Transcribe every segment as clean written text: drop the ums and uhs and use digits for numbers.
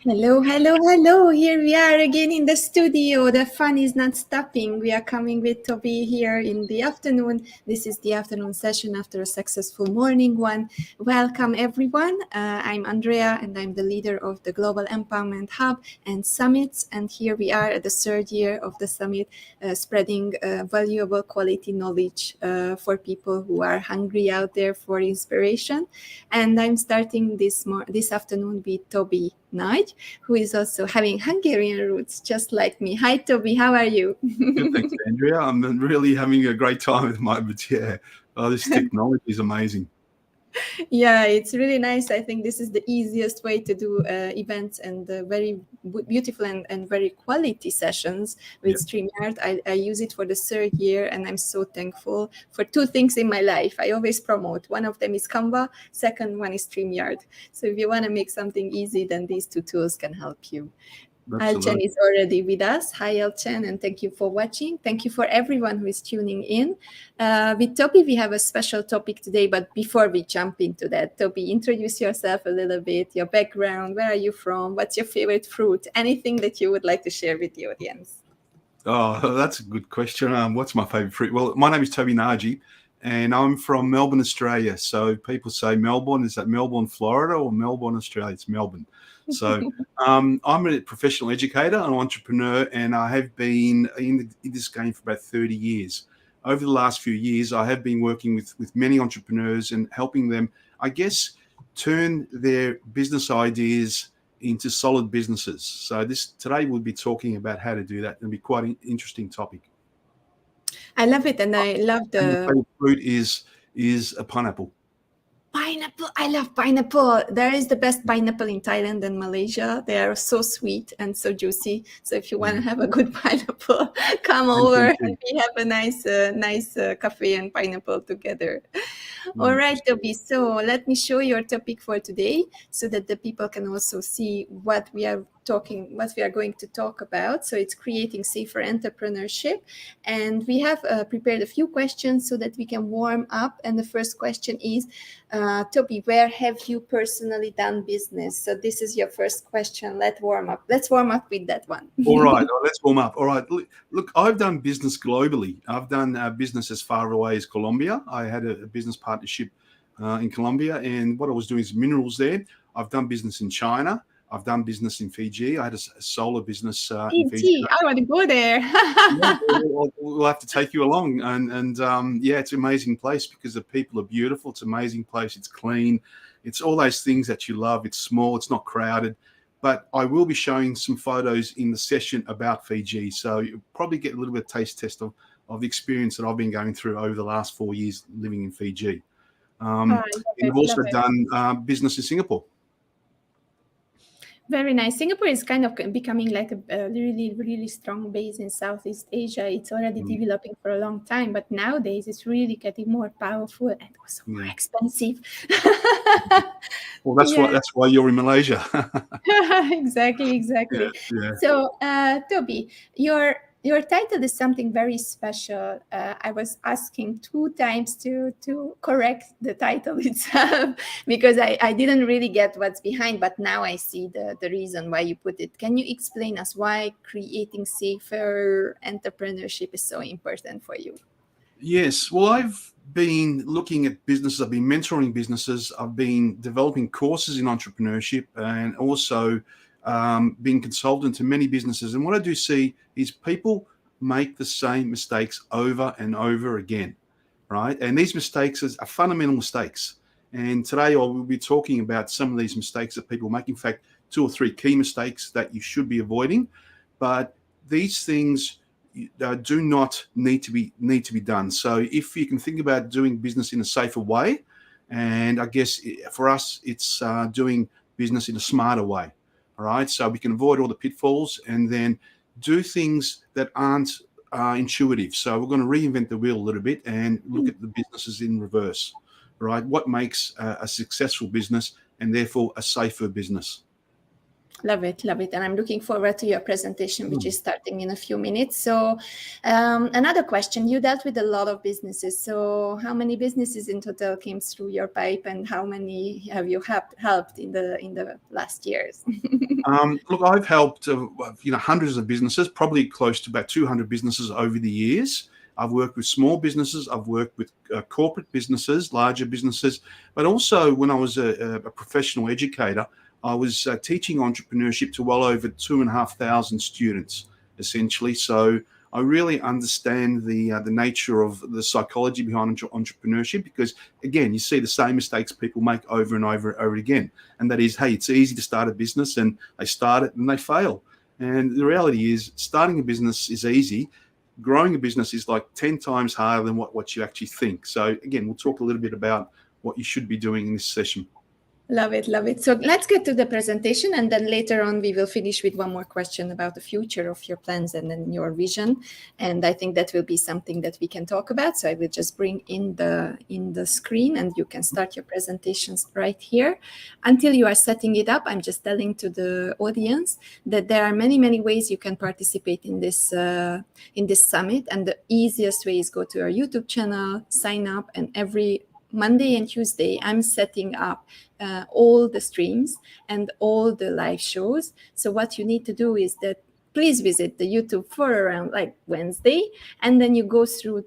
Hello, hello, hello. Here we are again in the studio. The fun is not stopping. We are coming with Tobi here in the afternoon. This is the afternoon session after a successful morning one. Welcome, everyone. I'm Andrea, and I'm the leader of the Global Empowerment Hub and Summits. And here we are at the third year of the summit, spreading valuable quality knowledge for people who are hungry out there for inspiration. And I'm starting this afternoon with Tobi Nagy, who is also having Hungarian roots, just like me. Hi, Tobi. How are you? Good, thanks, Andrea. I'm really having a great time at the moment. Yeah, this technology is amazing. Yeah, it's really nice. I think this is the easiest way to do events and very beautiful and very quality sessions with StreamYard. I use it for the third year, and I'm so thankful for two things in my life. I always promote. One of them is Canva. Second one is StreamYard. So if you want to make something easy, then these two tools can help you. Alchen is already with us. Hi, Alchen, and thank you for watching. Thank you for everyone who is tuning in. With Tobi, we have a special topic today, but before we jump into that, Tobi, introduce yourself a little bit, your background, where are you from, what's your favorite fruit, anything that you would like to share with the audience. Oh, that's a good question. What's my favorite fruit? Well, my name is Tobi Nagy, and I'm from Melbourne, Australia. So people say Melbourne. Is that Melbourne, Florida, or Melbourne, Australia? It's Melbourne. So I'm a professional educator, an entrepreneur, and I have been in this game for about 30 years. Over the last few years, I have been working with many entrepreneurs and helping them, I guess, turn their business ideas into solid businesses. So today we'll be talking about how to do that. It'll be quite an interesting topic. I love it, and I love the favorite fruit is a pineapple. Pineapple. I love pineapple. There is the best pineapple in Thailand and Malaysia. They are so sweet and so juicy. So if you want to have a good pineapple, come over and we have a nice coffee and pineapple together. All right, Tobi. So let me show your topic for today so that the people can also see what we are going to talk about. So it's creating safer entrepreneurship. And we have prepared a few questions so that we can warm up. And the first question is, Tobi, where have you personally done business? So this is your first question. Let's warm up with that one. All right, let's warm up. All right, look, I've done business globally. I've done business as far away as Colombia. I had a business partnership in Colombia, and what I was doing is minerals there. I've done business in China. I've done business in Fiji. I had a solar business in Fiji. I want to go there. We'll have to take you along. And it's an amazing place because the people are beautiful. It's an amazing place. It's clean. It's all those things that you love. It's small. It's not crowded. But I will be showing some photos in the session about Fiji. So you'll probably get a little bit of taste test of the experience that I've been going through over the last 4 years living in Fiji. You've also done business in Singapore. Very nice. Singapore is kind of becoming like a really, really strong base in Southeast Asia. It's already developing for a long time, but nowadays it's really getting more powerful and also more expensive. Well, that's why you're in Malaysia. Exactly. Yeah. So, Tobi, your title is something very special. I was asking 2 times to correct the title itself because I didn't really get what's behind, but now I see the reason why you put it. Can you explain us why creating safer entrepreneurship is so important for you? Yes. Well, I've been looking at businesses. I've been mentoring businesses. I've been developing courses in entrepreneurship and also being consultant to many businesses. And what I do see is people make the same mistakes over and over again, right? And these mistakes are fundamental mistakes. And today I will be talking about some of these mistakes that people make. In fact, 2 or 3 key mistakes that you should be avoiding. But these things do not need to be done. So if you can think about doing business in a safer way, and I guess for us, it's doing business in a smarter way. All right, so we can avoid all the pitfalls and then do things that aren't intuitive. So we're going to reinvent the wheel a little bit and look at the businesses in reverse, right? What makes a successful business and therefore a safer business? Love it, love it. And I'm looking forward to your presentation, which is starting in a few minutes. So another question, you dealt with a lot of businesses. So how many businesses in total came through your pipe, and how many have you helped in the last years? Look, I've helped hundreds of businesses, probably close to about 200 businesses over the years. I've worked with small businesses. I've worked with corporate businesses, larger businesses, but also when I was a professional educator, I was teaching entrepreneurship to well over 2,500 students, essentially. So I really understand the nature of the psychology behind entrepreneurship, because, again, you see the same mistakes people make over and over and over again. And that is, hey, it's easy to start a business, and they start it and they fail. And the reality is, starting a business is easy. Growing a business is like 10 times harder than what you actually think. So, again, we'll talk a little bit about what you should be doing in this session. Love it, love it. So let's get to the presentation, and then later on we will finish with one more question about the future of your plans and then your vision. And I think that will be something that we can talk about. So I will just bring in the screen, and you can start your presentations right here. Until you are setting it up, I'm just telling to the audience that there are many, many ways you can participate in this summit. And the easiest way is go to our YouTube channel, sign up, and every Monday and Tuesday, I'm setting up all the streams and all the live shows. So what you need to do is that please visit the YouTube for around like Wednesday, and then you go through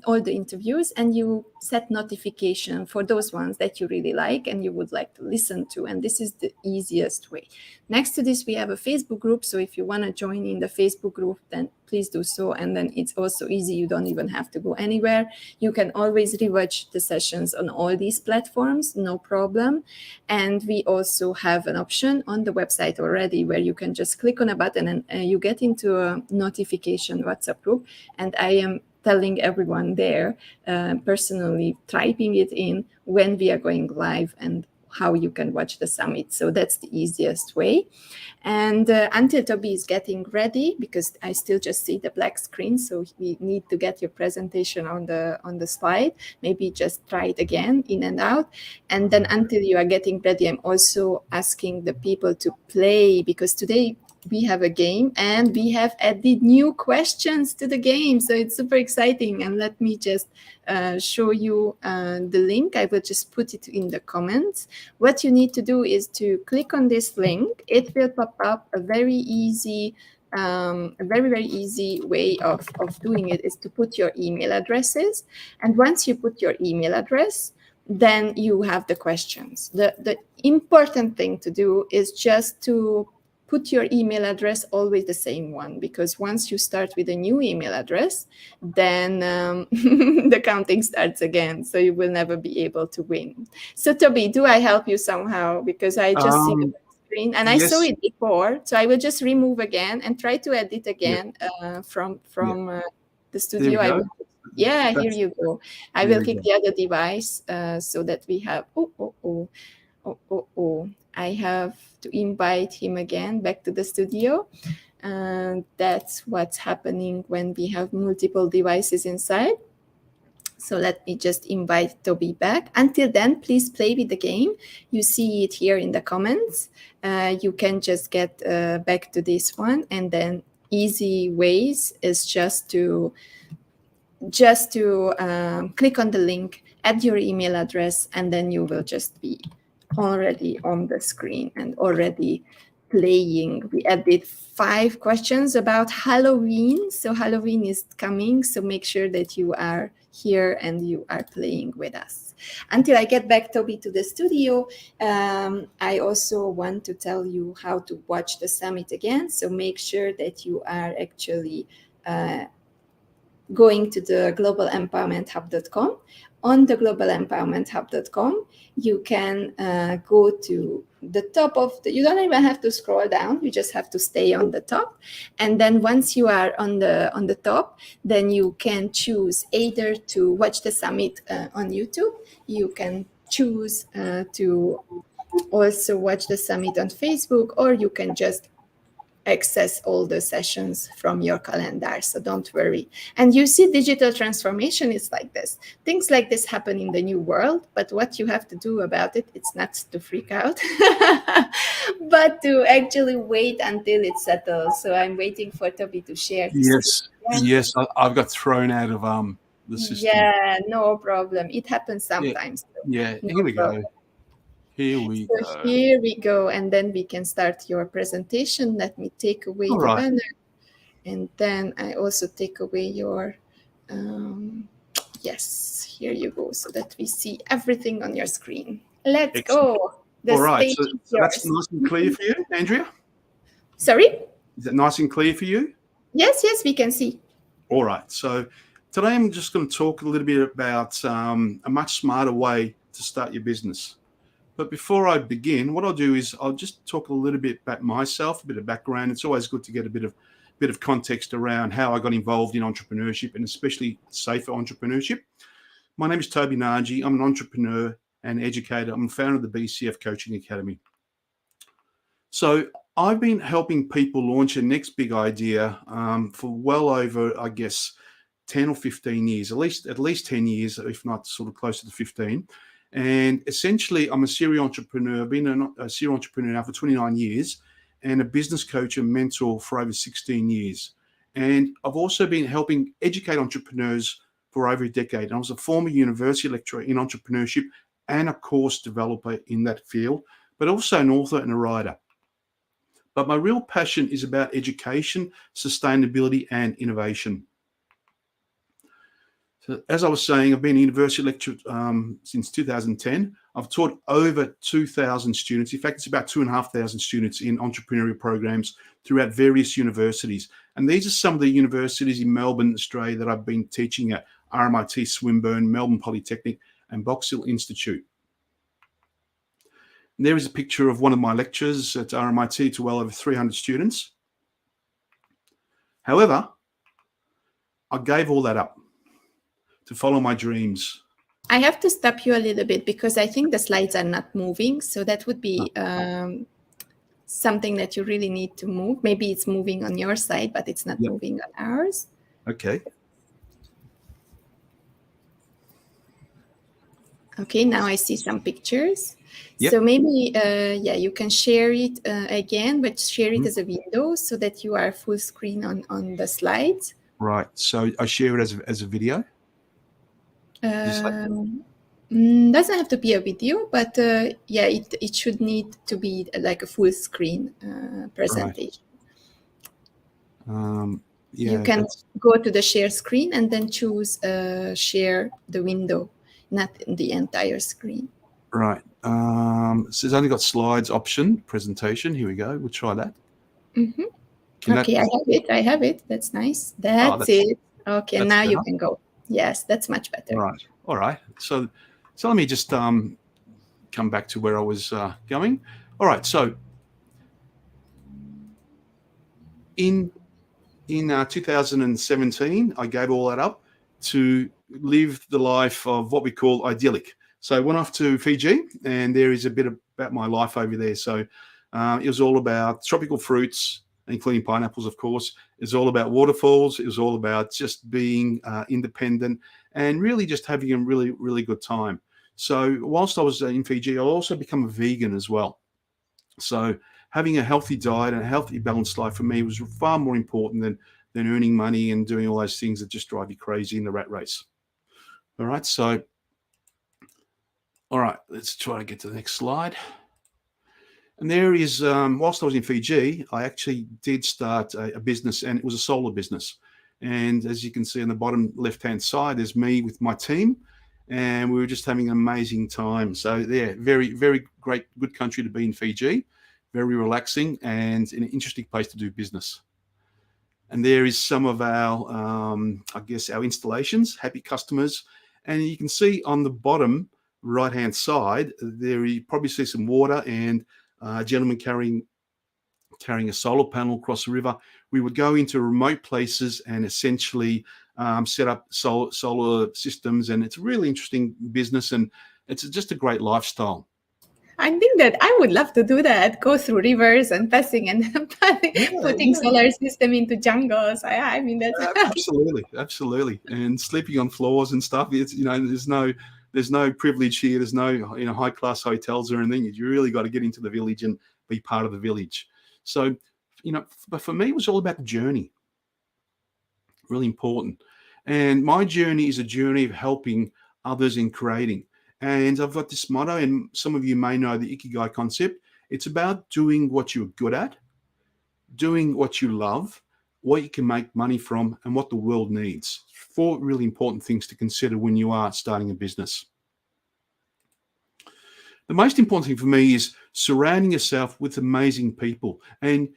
all the interviews and you set notification for those ones that you really like and you would like to listen to. And this is the easiest way. Next to this, we have a Facebook group. So if you want to join in the Facebook group, then please do so. And then it's also easy. You don't even have to go anywhere. You can always rewatch the sessions on all these platforms, no problem. And we also have an option on the website already where you can just click on a button and you get into a notification WhatsApp group. And I am telling everyone there, personally typing it in when we are going live and how you can watch the summit. So that's the easiest way. And until Tobi is getting ready, because I still just see the black screen, so we need to get your presentation on the slide. Maybe just try it again, in and out. And then until you are getting ready, I'm also asking the people to play, because today we have a game and we have added new questions to the game. So it's super exciting. And let me just show you the link. I will just put it in the comments. What you need to do is to click on this link. It will pop up a very, very easy way of doing it is to put your email addresses. And once you put your email address, then you have the questions. The important thing to do is just to put your email address always the same one, because once you start with a new email address, then the counting starts again. So you will never be able to win. So Tobi, do I help you somehow? Because I just see the screen and I saw it before. So I will just remove again and try to edit again from the studio. Here you go. I will pick the other device so that we have, I have to invite him again back to the studio. And that's what's happening when we have multiple devices inside. So let me just invite Tobi back. Until then, please play with the game. You see it here in the comments. You can just get back to this one. And then easy ways is just to click on the link, add your email address, and then you will just be already on the screen and already playing. We added 5 questions about Halloween. So Halloween is coming. So make sure that you are here and you are playing with us. Until I get back, Tobi, to the studio, I also want to tell you how to watch the summit again. So make sure that you are actually going to the globalempowermenthub.com. On the globalempowermenthub.com, you can go to the top of you don't even have to scroll down, you just have to stay on the top. And then once you are on the top, then you can choose either to watch the summit on YouTube. You can choose to also watch the summit on Facebook, or you can just access all the sessions from your calendar, so don't worry. And you see, digital transformation is like this. Things like this happen in the new world, but what you have to do about it, it's not to freak out, but to actually wait until it settles. So I'm waiting for Tobi to share his Yes, screen. yes, I've got thrown out of the system. Yeah, no problem. It happens sometimes. Yeah, No here we problem. go. Here we So go. here we go, and then we can start your presentation. Let me take away All the right. banner, and then I also take away your, yes, here you go, so that we see everything on your screen. Let's Excellent. go. The All right, stage so is that's yours. nice and clear for you, Andrea? Sorry? Is that nice and clear for you? Yes, we can see. All right, so today I'm just going to talk a little bit about a much smarter way to start your business. But before I begin, what I'll do is I'll just talk a little bit about myself, a bit of background. It's always good to get a bit of context around how I got involved in entrepreneurship, and especially safer entrepreneurship. My name is Tobi. I'm an entrepreneur and educator. I'm the founder of the BCF Coaching Academy. So I've been helping people launch a next big idea for well over, I guess, 10 or 15 years, at least 10 years, if not sort of closer to 15. And essentially, I'm a serial entrepreneur. I've been a serial entrepreneur now for 29 years and a business coach and mentor for over 16 years. And I've also been helping educate entrepreneurs for over a decade. And I was a former university lecturer in entrepreneurship and a course developer in that field, but also an author and a writer. But my real passion is about education, sustainability, and innovation. So as I was saying, I've been a university lecturer since 2010. I've taught over 2,000 students. In fact, it's about 2,500 students in entrepreneurial programs throughout various universities. And these are some of the universities in Melbourne, Australia, that I've been teaching at: RMIT Swinburne, Melbourne Polytechnic, and Box Hill Institute. And there is a picture of one of my lectures at RMIT to well over 300 students. However, I gave all that up to follow my dreams. I have to stop you a little bit because I think the slides are not moving. So that would be something that you really need to move. Maybe it's moving on your side, but it's not moving on ours. Okay. Okay, now I see some pictures. Yep. So maybe, you can share it again, but share it as a window so that you are full screen on the slides. Right. So I share it as a video. Doesn't have to be a video, but it should need to be like a full screen presentation. Right. You can go to the share screen and then choose share the window, not the entire screen. Right. So it's only got slides option, presentation. Here we go. We'll try that. Okay, I have it. That's nice. That's it. Okay, now better. You can go. Yes, that's much better. Right. All right. So let me just come back to where I was going. All right. So in 2017, I gave all that up to live the life of what we call idyllic. So I went off to Fiji, and there is a bit about my life over there. So it was all about tropical fruits, including pineapples, of course. It was all about waterfalls. It was all about just being independent and really just having a really, really good time. So whilst I was in Fiji, I also become a vegan as well. So having a healthy diet and a healthy, balanced life for me was far more important than earning money and doing all those things that just drive you crazy in the rat race. All right. So, all right, let's try to get to the next slide. And there is, whilst I was in Fiji, I actually did start a business, and it was a solar business. And as you can see on the bottom left-hand side, there's me with my team, and we were just having an amazing time. So yeah, very, very great, good country to be in, Fiji, very relaxing and an interesting place to do business. And there is some of our, I guess, our installations, happy customers. And you can see on the bottom right-hand side, there you probably see some water and a gentleman carrying a solar panel across the river. We would go into remote places and essentially set up solar systems, and it's a really interesting business, and it's just a great lifestyle. I think that I would love to do that. Go through rivers and passing and putting Yeah, solar system into jungles. I mean that's absolutely. And sleeping on floors and stuff. It's there's no privilege here. There's no high class hotels or anything. You really got to get into the village and be part of the village. So but for me, it was all about the journey. Really important. And my journey is a journey of helping others in creating. And I've got this motto, and some of you may know the Ikigai concept. It's about doing what you're good at, doing what you love, what you can make money from, and what the world needs. 4 really important things to consider when you are starting a business. The most important thing for me is surrounding yourself with amazing people. And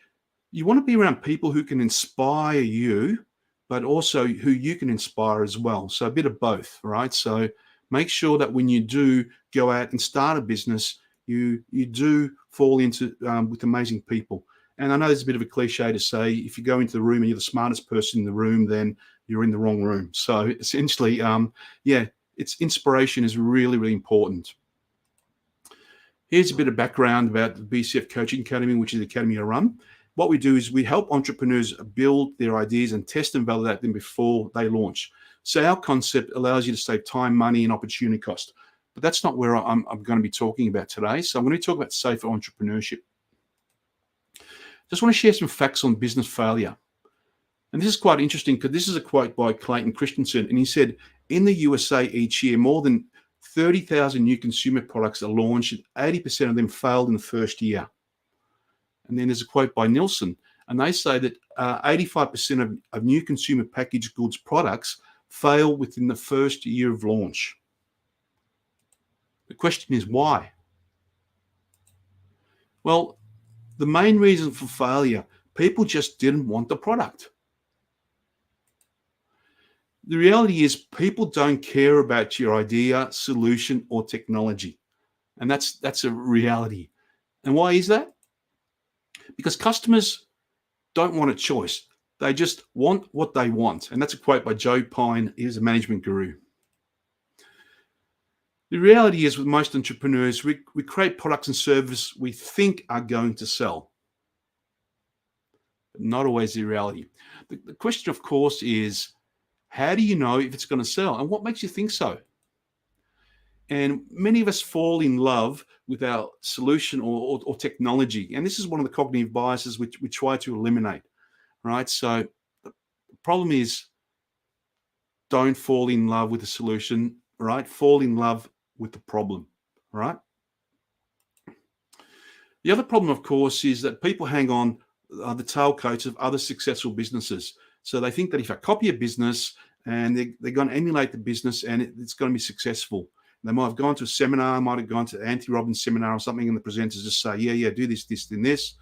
you want to be around people who can inspire you, but also who you can inspire as well. So a bit of both, right? So make sure that when you do go out and start a business, you do fall into with amazing people. And I know there's a bit of a cliche to say, if you go into the room and you're the smartest person in the room, then you're in the wrong room. So essentially, it's inspiration is really, really important. Here's a bit of background about the BCF Coaching Academy, which is the academy I run. What we do is we help entrepreneurs build their ideas and test and validate them before they launch. So our concept allows you to save time, money, and opportunity cost. But that's not where I'm going to be talking about today. So I'm going to talk about safer entrepreneurship. Just want to share some facts on business failure. And this is quite interesting because this is a quote by Clayton Christensen. And he said, in the USA each year, more than 30,000 new consumer products are launched, and 80% of them failed in the first year. And then there's a quote by Nielsen, and they say that 85% of new consumer packaged goods products fail within the first year of launch. The question is why? Well, the main reason for failure, people just didn't want the product. The reality is people don't care about your idea, solution, or technology. And that's a reality. And why is that? Because customers don't want a choice. They just want what they want. And that's a quote by Joe Pine. He's a management guru. The reality is with most entrepreneurs, we create products and services we think are going to sell. But not always the reality. The question, of course, is how do you know if it's going to sell? And what makes you think so? And many of us fall in love with our solution or technology. And this is one of the cognitive biases which we try to eliminate, right? So the problem is don't fall in love with the solution, right? Fall in love with the problem, right? The other problem, of course, is that people hang on the tailcoats of other successful businesses. So they think that if I copy a business and they're going to emulate the business and it's going to be successful. They might have gone to a seminar, might have gone to Anthony Robbins seminar or something, and the presenters just say, yeah, do this, this, and this.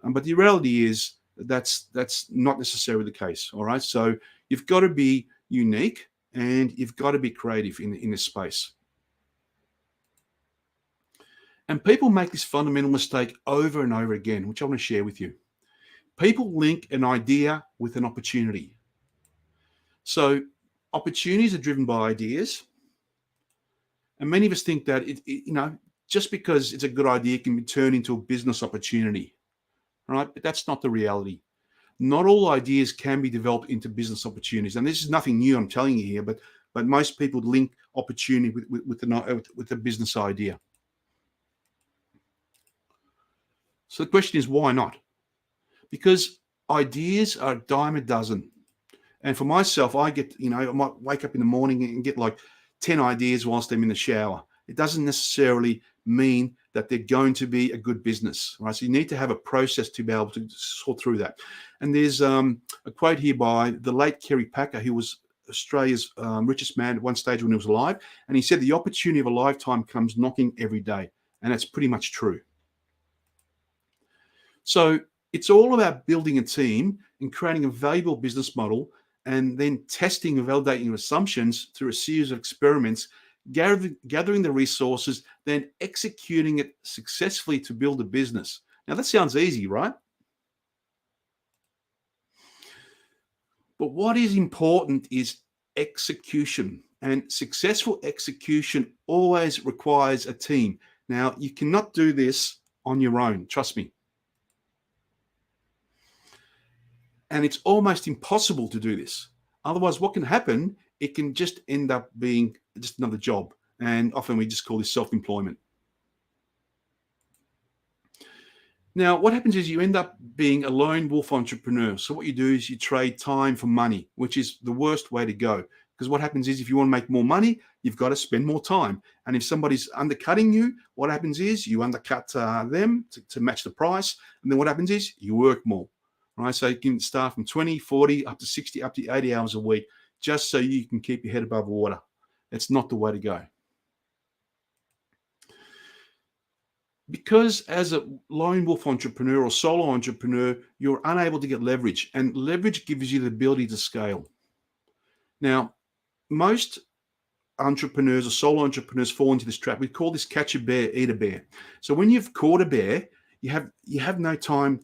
But the reality is that's not necessarily the case, all right? So you've got to be unique and you've got to be creative in this space. And people make this fundamental mistake over and over again, which I want to share with you. People link an idea with an opportunity. So opportunities are driven by ideas. And many of us think that, just because it's a good idea can be turned into a business opportunity, right? But that's not the reality. Not all ideas can be developed into business opportunities. And this is nothing new I'm telling you here, but most people link opportunity with a business idea. So the question is, why not? Because ideas are a dime a dozen. And for myself, I get, I might wake up in the morning and get like 10 ideas whilst I'm in the shower. It doesn't necessarily mean that they're going to be a good business, right? So you need to have a process to be able to sort through that. And there's a quote here by the late Kerry Packer, who was Australia's richest man at one stage when he was alive. And he said, the opportunity of a lifetime comes knocking every day. And that's pretty much true. So it's all about building a team and creating a valuable business model and then testing and validating your assumptions through a series of experiments, gathering the resources, then executing it successfully to build a business. Now, that sounds easy, right? But what is important is execution. And successful execution always requires a team. Now, you cannot do this on your own, trust me. And it's almost impossible to do this. Otherwise, what can happen, it can just end up being just another job. And often we just call this self-employment. Now, what happens is you end up being a lone wolf entrepreneur. So what you do is you trade time for money, which is the worst way to go. Because what happens is if you want to make more money, you've got to spend more time. And if somebody's undercutting you, what happens is you undercut them to match the price. And then what happens is you work more. Right? So you can start from 20, 40, up to 60, up to 80 hours a week, just so you can keep your head above water. It's not the way to go. Because as a lone wolf entrepreneur or solo entrepreneur, you're unable to get leverage, and leverage gives you the ability to scale. Now, most entrepreneurs or solo entrepreneurs fall into this trap. We call this catch a bear, eat a bear. So when you've caught a bear, you have no time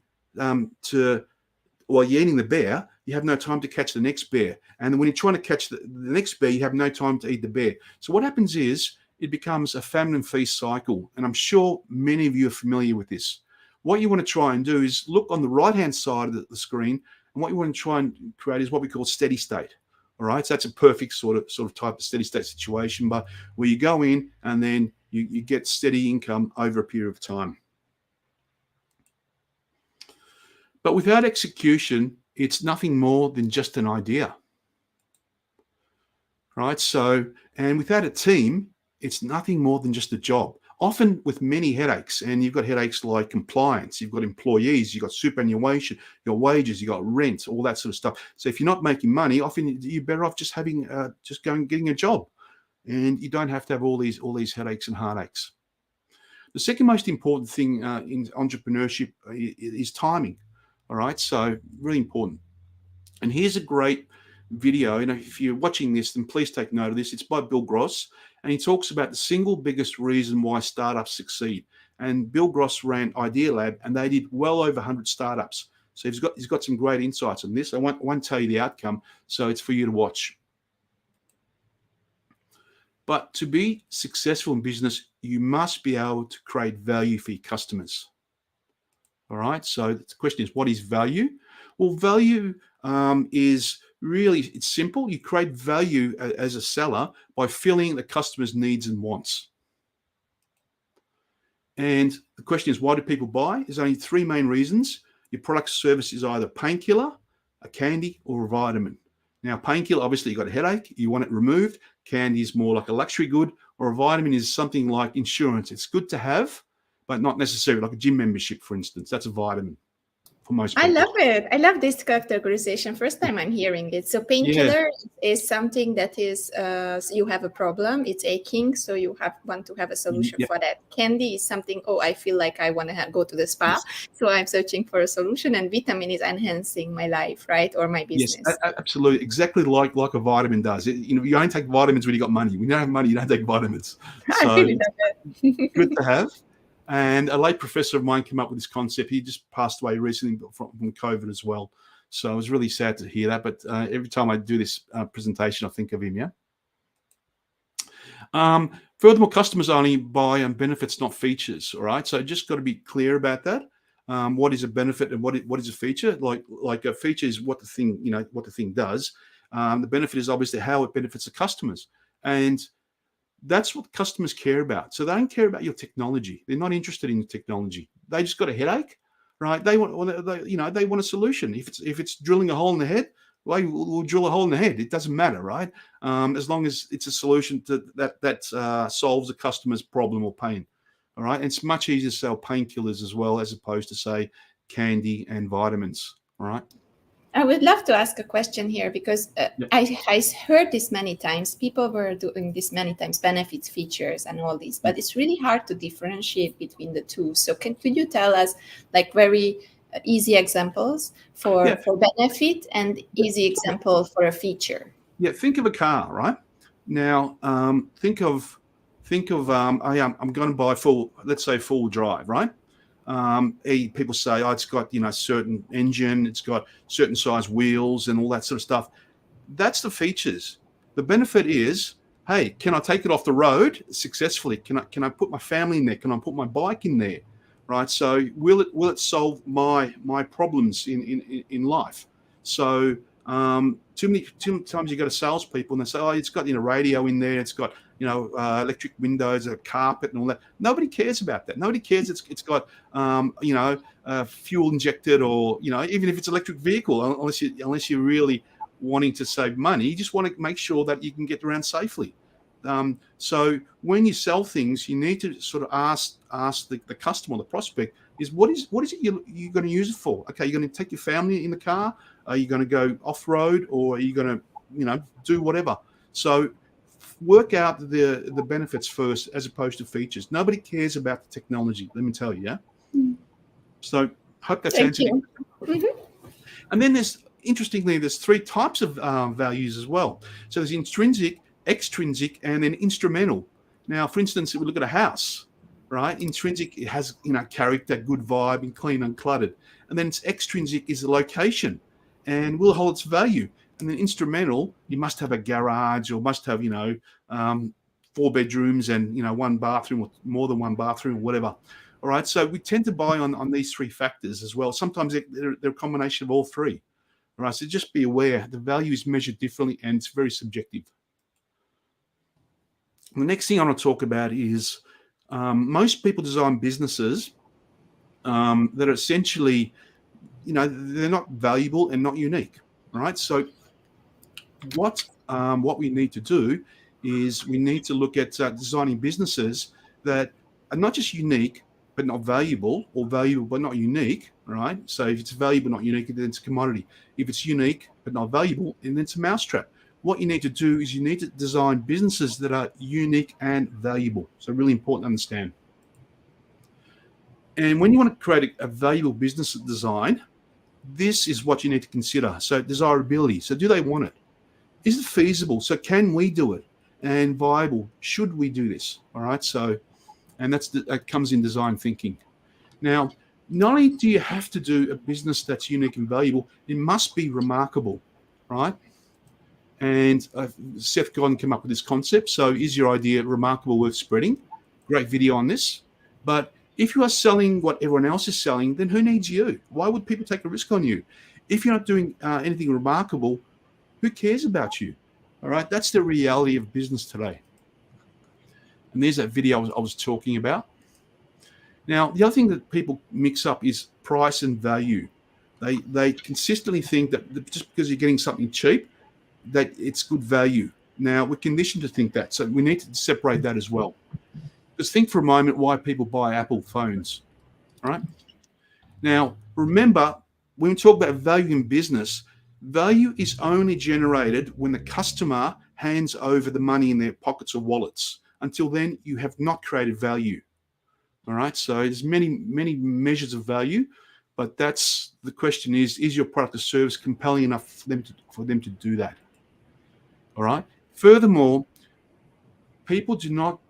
while you're eating the bear, you have no time to catch the next bear. And when you're trying to catch the next bear, you have no time to eat the bear. So what happens is it becomes a famine and feast cycle. And I'm sure many of you are familiar with this. What you want to try and do is look on the right-hand side of the screen, and what you want to try and create is what we call steady state. All right, so that's a perfect sort of type of steady state situation, but where you go in and then you get steady income over a period of time. But without execution, it's nothing more than just an idea. Right? So, and without a team, it's nothing more than just a job. Often with many headaches, and you've got headaches like compliance, you've got employees, you've got superannuation, your wages, you've got rent, all that sort of stuff. So if you're not making money, often you're better off just having, getting a job, and you don't have to have all these headaches and heartaches. The second most important thing in entrepreneurship is timing. All right, so really important. And here's a great video. You know, if you're watching this, then please take note of this. It's by Bill Gross, and he talks about the single biggest reason why startups succeed. And Bill Gross ran Idea Lab, and they did well over 100 startups. So he's got some great insights on this. I won't tell you the outcome, so it's for you to watch. But to be successful in business, you must be able to create value for your customers. All right, so the question is, what is value? Well, value is really, it's simple. You create value as a seller by filling the customer's needs and wants. And the question is, why do people buy? There's only three main reasons. Your product or service is either a painkiller, a candy, or a vitamin. Now, painkiller, obviously, you've got a headache, you want it removed. Candy is more like a luxury good, or a vitamin is something like insurance. It's good to have, but not necessarily, like a gym membership, for instance. That's a vitamin for most people. I love it. I love this categorization. First time I'm hearing it. So painkiller is something that is, you have a problem, it's aching, so you want to have a solution for that. Candy is something, I feel like I want to go to the spa, so I'm searching for a solution. And vitamin is enhancing my life, right, or my business. Yes, absolutely. Exactly like a vitamin does. You only take vitamins when you got money. When you don't have money, you don't take vitamins. So I really love it. Good to have. And a late professor of mine came up with this concept. He just passed away recently from COVID as well. So I was really sad to hear that. But every time I do this presentation, I think of him, furthermore, customers only buy benefits, not features, all right? So just got to be clear about that. What is a benefit and what is a feature? Like a feature is what the thing does. The benefit is obviously how it benefits the customers. And that's what customers care about. So they don't care about your technology. They're not interested in the technology. They just got a headache, right? They want a solution. If it's drilling a hole in the head, well, we'll drill a hole in the head. It doesn't matter, right? As long as it's a solution that solves a customer's problem or pain. All right. And it's much easier to sell painkillers as well, as opposed to, say, candy and vitamins. All right. I would love to ask a question here, because I heard this many times. People were doing this many times, benefits, features, and all these, but it's really hard to differentiate between the two. So could you tell us like very easy examples for benefit and easy example for a feature? Yeah, think of a car, right? Now, think of I'm going to buy let's say full drive, right? People say, it's got, certain engine, it's got certain size wheels and all that sort of stuff. That's the features. The benefit is hey, can I take it off the road successfully? Can I put my family in there? Can I put my bike in there? Right. So will it solve my problems in life? So too many times you go to salespeople and they say, oh, it's got radio in there, it's got electric windows, a carpet, and all that. Nobody cares about that. Nobody cares. It's got fuel injected, or even if it's electric vehicle, unless you're really wanting to save money, you just want to make sure that you can get around safely. So when you sell things, you need to sort of ask the customer, the prospect, is what is it you're going to use it for? Okay, you're going to take your family in the car? Are you going to go off road, or are you going to do whatever? So work out the benefits first as opposed to features. Nobody cares about the technology, let me tell you. Yeah. So hope that's answered. Mm-hmm. And then interestingly, there's three types of values as well. So there's intrinsic, extrinsic, and then instrumental. Now, for instance, if we look at a house, right? Intrinsic, it has character, good vibe, and clean, uncluttered. And then its extrinsic is the location, and will hold its value. And then instrumental, you must have a garage, or must have 4 bedrooms and one bathroom, or more than one bathroom, or whatever. All right. So we tend to buy on these three factors as well. Sometimes they're a combination of all three. All right. So just be aware the value is measured differently, and it's very subjective. The next thing I want to talk about is most people design businesses that are essentially, they're not valuable and not unique. All right. So what we need to do is we need to look at designing businesses that are not just unique but not valuable, or valuable but not unique. All right. So if it's valuable not unique, then it's a commodity. If it's unique but not valuable, then it's a mousetrap. What you need to do is you need to design businesses that are unique and valuable. So really important to understand. And when you want to create a valuable business design, this is what you need to consider. So desirability. So do they want it? Is it feasible? So can we do it? And viable. Should we do this? All right. So, and that comes in design thinking. Now, not only do you have to do a business that's unique and valuable, it must be remarkable, right? And Seth Godin came up with this concept. So is your idea remarkable, worth spreading? Great video on this. But if you are selling what everyone else is selling, then who needs you? Why would people take a risk on you? If you're not doing anything remarkable, who cares about you? All right, that's the reality of business today. And there's that video I was talking about. Now, the other thing that people mix up is price and value. They consistently think that just because you're getting something cheap, that it's good value. Now, we're conditioned to think that, so we need to separate that as well. Just think for a moment why people buy Apple phones, all right? Now, remember, when we talk about value in business, value is only generated when the customer hands over the money in their pockets or wallets. Until then, you have not created value, all right? So there's many measures of value, but that's the question is your product or service compelling enough for them to do that? All right. Furthermore, people do not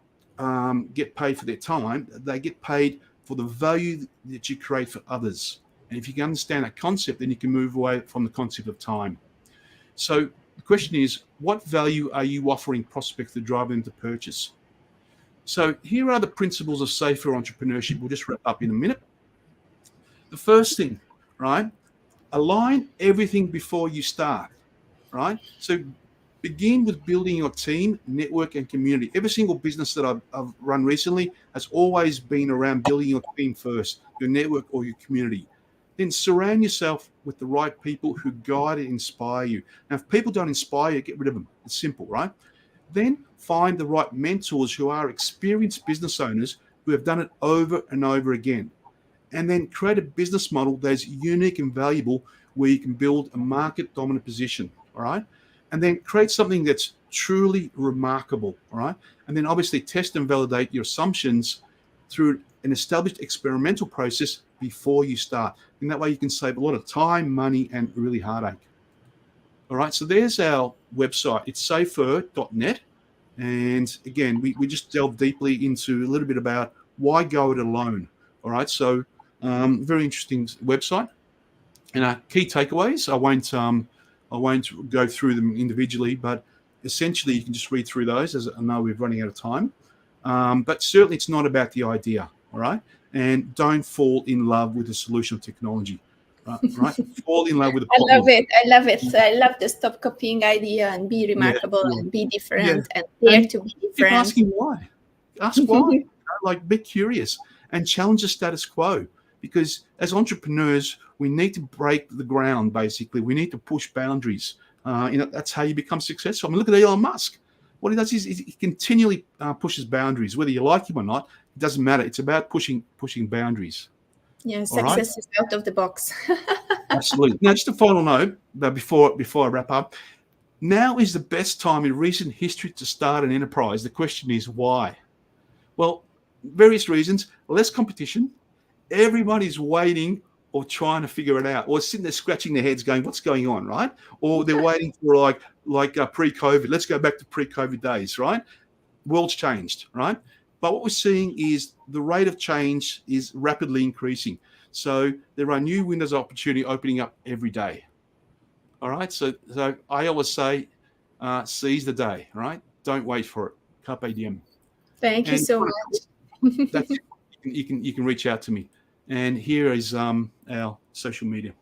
get paid for their time. They get paid for the value that you create for others. And if you can understand that concept, then you can move away from the concept of time. So the question is, what value are you offering prospects to drive them to purchase? So here are the principles of safer entrepreneurship. We'll just wrap up in a minute. The first thing, right? Align everything before you start, right? So begin with building your team, network, and community. Every single business that I've run recently has always been around building your team first, your network or your community. Then surround yourself with the right people who guide and inspire you. Now, if people don't inspire you, get rid of them. It's simple, right? Then find the right mentors who are experienced business owners who have done it over and over again. And then create a business model that's unique and valuable where you can build a market dominant position, all right? And then create something that's truly remarkable, all right? And then obviously test and validate your assumptions through an established experimental process before you start. And that way you can save a lot of time, money, and really heartache. All right, so there's our website. It's safer.net. And again, we just delve deeply into a little bit about why go it alone. All right, so very interesting website. And our key takeaways, I won't go through them individually, but essentially, you can just read through those, as I know we're running out of time. But certainly it's not about the idea, all right? And don't fall in love with the solution of technology, right? Fall in love with the problem. I love it. I love it. I love the stop copying idea and be remarkable and be different and dare to be different. Keep asking why. Ask why. Like, be curious and challenge the status quo. Because as entrepreneurs, we need to break the ground, basically. We need to push boundaries. That's how you become successful. I mean, look at Elon Musk. What he does is he continually pushes boundaries. Whether you like him or not, it doesn't matter. It's about pushing boundaries. Yeah, success is out of the box. Absolutely. Now, just a final note before I wrap up. Now is the best time in recent history to start an enterprise. The question is why? Well, various reasons. Less competition. Everybody's waiting or trying to figure it out, or sitting there scratching their heads going, what's going on, right? Or they're waiting for like pre-COVID. Let's go back to pre-COVID days, right? World's changed, right? But what we're seeing is the rate of change is rapidly increasing. So there are new windows of opportunity opening up every day. All right. So I always say, seize the day, right? Don't wait for it. Carpe diem. Thank you so much. That's you can reach out to me. And here is our social media.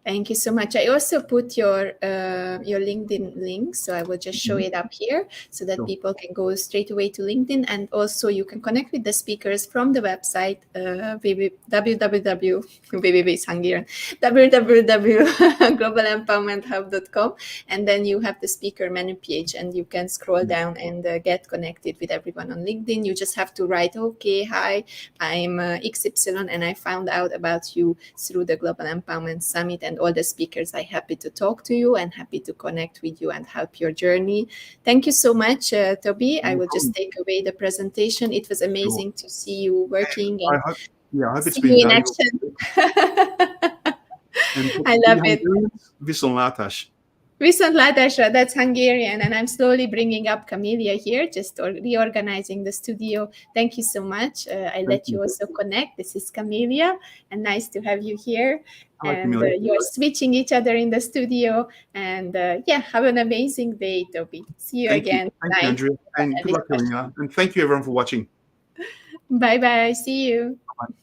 Thank you so much. I also put your LinkedIn link, so I will just show it up here so that people can go straight away to LinkedIn, and also you can connect with the speakers from the website www.globalempowermenthub.com, and then you have the speaker menu page, and you can scroll down and get connected with everyone on LinkedIn. You just have to write, okay, hi, I'm XY, and I found out about you through the Global Empowerment Summit, and all the speakers are happy to talk to you and happy to connect with you and help your journey. Thank you so much, Tobi. I will just take away the presentation. It was amazing to see you working. And I hope it's see been you in valuable. Action. I love it. Viszontlátásra, that's Hungarian, and I'm slowly bringing up Camelia here, just reorganizing the studio. Thank you so much. I let you also connect. This is Camelia, and nice to have you here. And you're switching each other in the studio. And have an amazing day, Tobi. See you again. Thank you, Andrea. And good luck, Camelia. And thank you, everyone, for watching. Bye-bye. See you. Bye.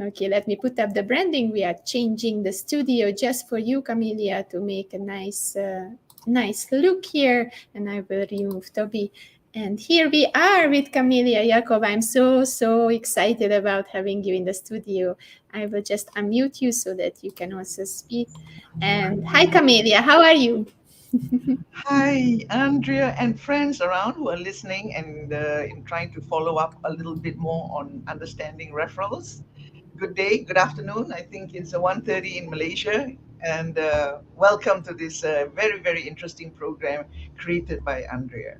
Okay, let me put up the branding. We are changing the studio just for you, Camelia, to make a nice look here. And I will remove Tobi. And here we are with Camelia. Jakob, I'm so excited about having you in the studio. I will just unmute you so that you can also speak. And hi, Camelia, how are you? Hi, Andrea and friends around who are listening and trying to follow up a little bit more on understanding referrals. Good day, good afternoon. I think it's 1:30 in Malaysia, and welcome to this very, very interesting program created by Andrea.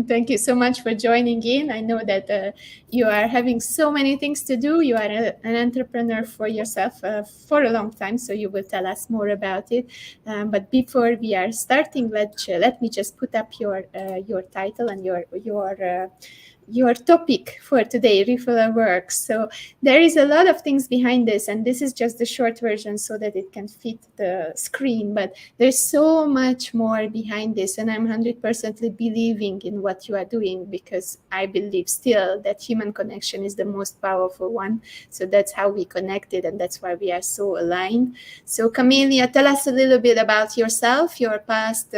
Thank you so much for joining in. I know that you are having so many things to do. You are an entrepreneur for yourself for a long time, so you will tell us more about it. But before we are starting, let me just put up your title and your topic for today, referral works. So there is a lot of things behind this, and this is just the short version so that it can fit the screen, but there's so much more behind this, and I'm 100% believing in what you are doing, because I believe still that human connection is the most powerful one. So that's how we connected, and that's why we are so aligned. So Camelia, tell us a little bit about yourself, your past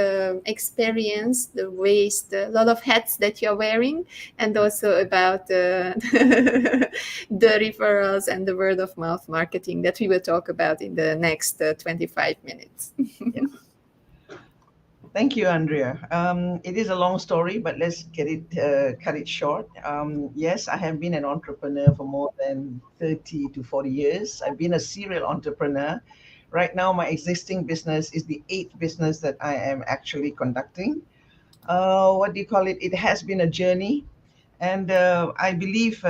experience, the ways, a lot of hats that you're wearing, and also about the referrals and the word of mouth marketing that we will talk about in the next 25 minutes. Yeah. Thank you, Andrea. It is a long story, but let's cut it short. Yes, I have been an entrepreneur for more than 30 to 40 years. I've been a serial entrepreneur. Right now, my existing business is the 8th business that I am actually conducting. It has been a journey. And I believe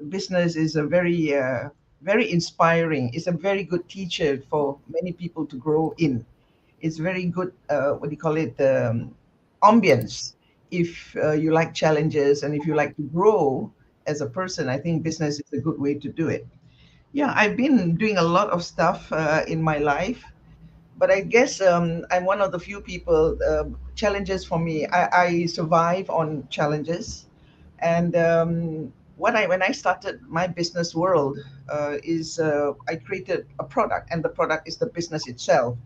business is a very inspiring. It's a very good teacher for many people to grow in. It's very good, ambience. If you like challenges and if you like to grow as a person, I think business is a good way to do it. Yeah, I've been doing a lot of stuff in my life, but I guess I'm one of the few people. Challenges for me, I survive on challenges, and when I started my business world is I created a product, and the product is the business itself.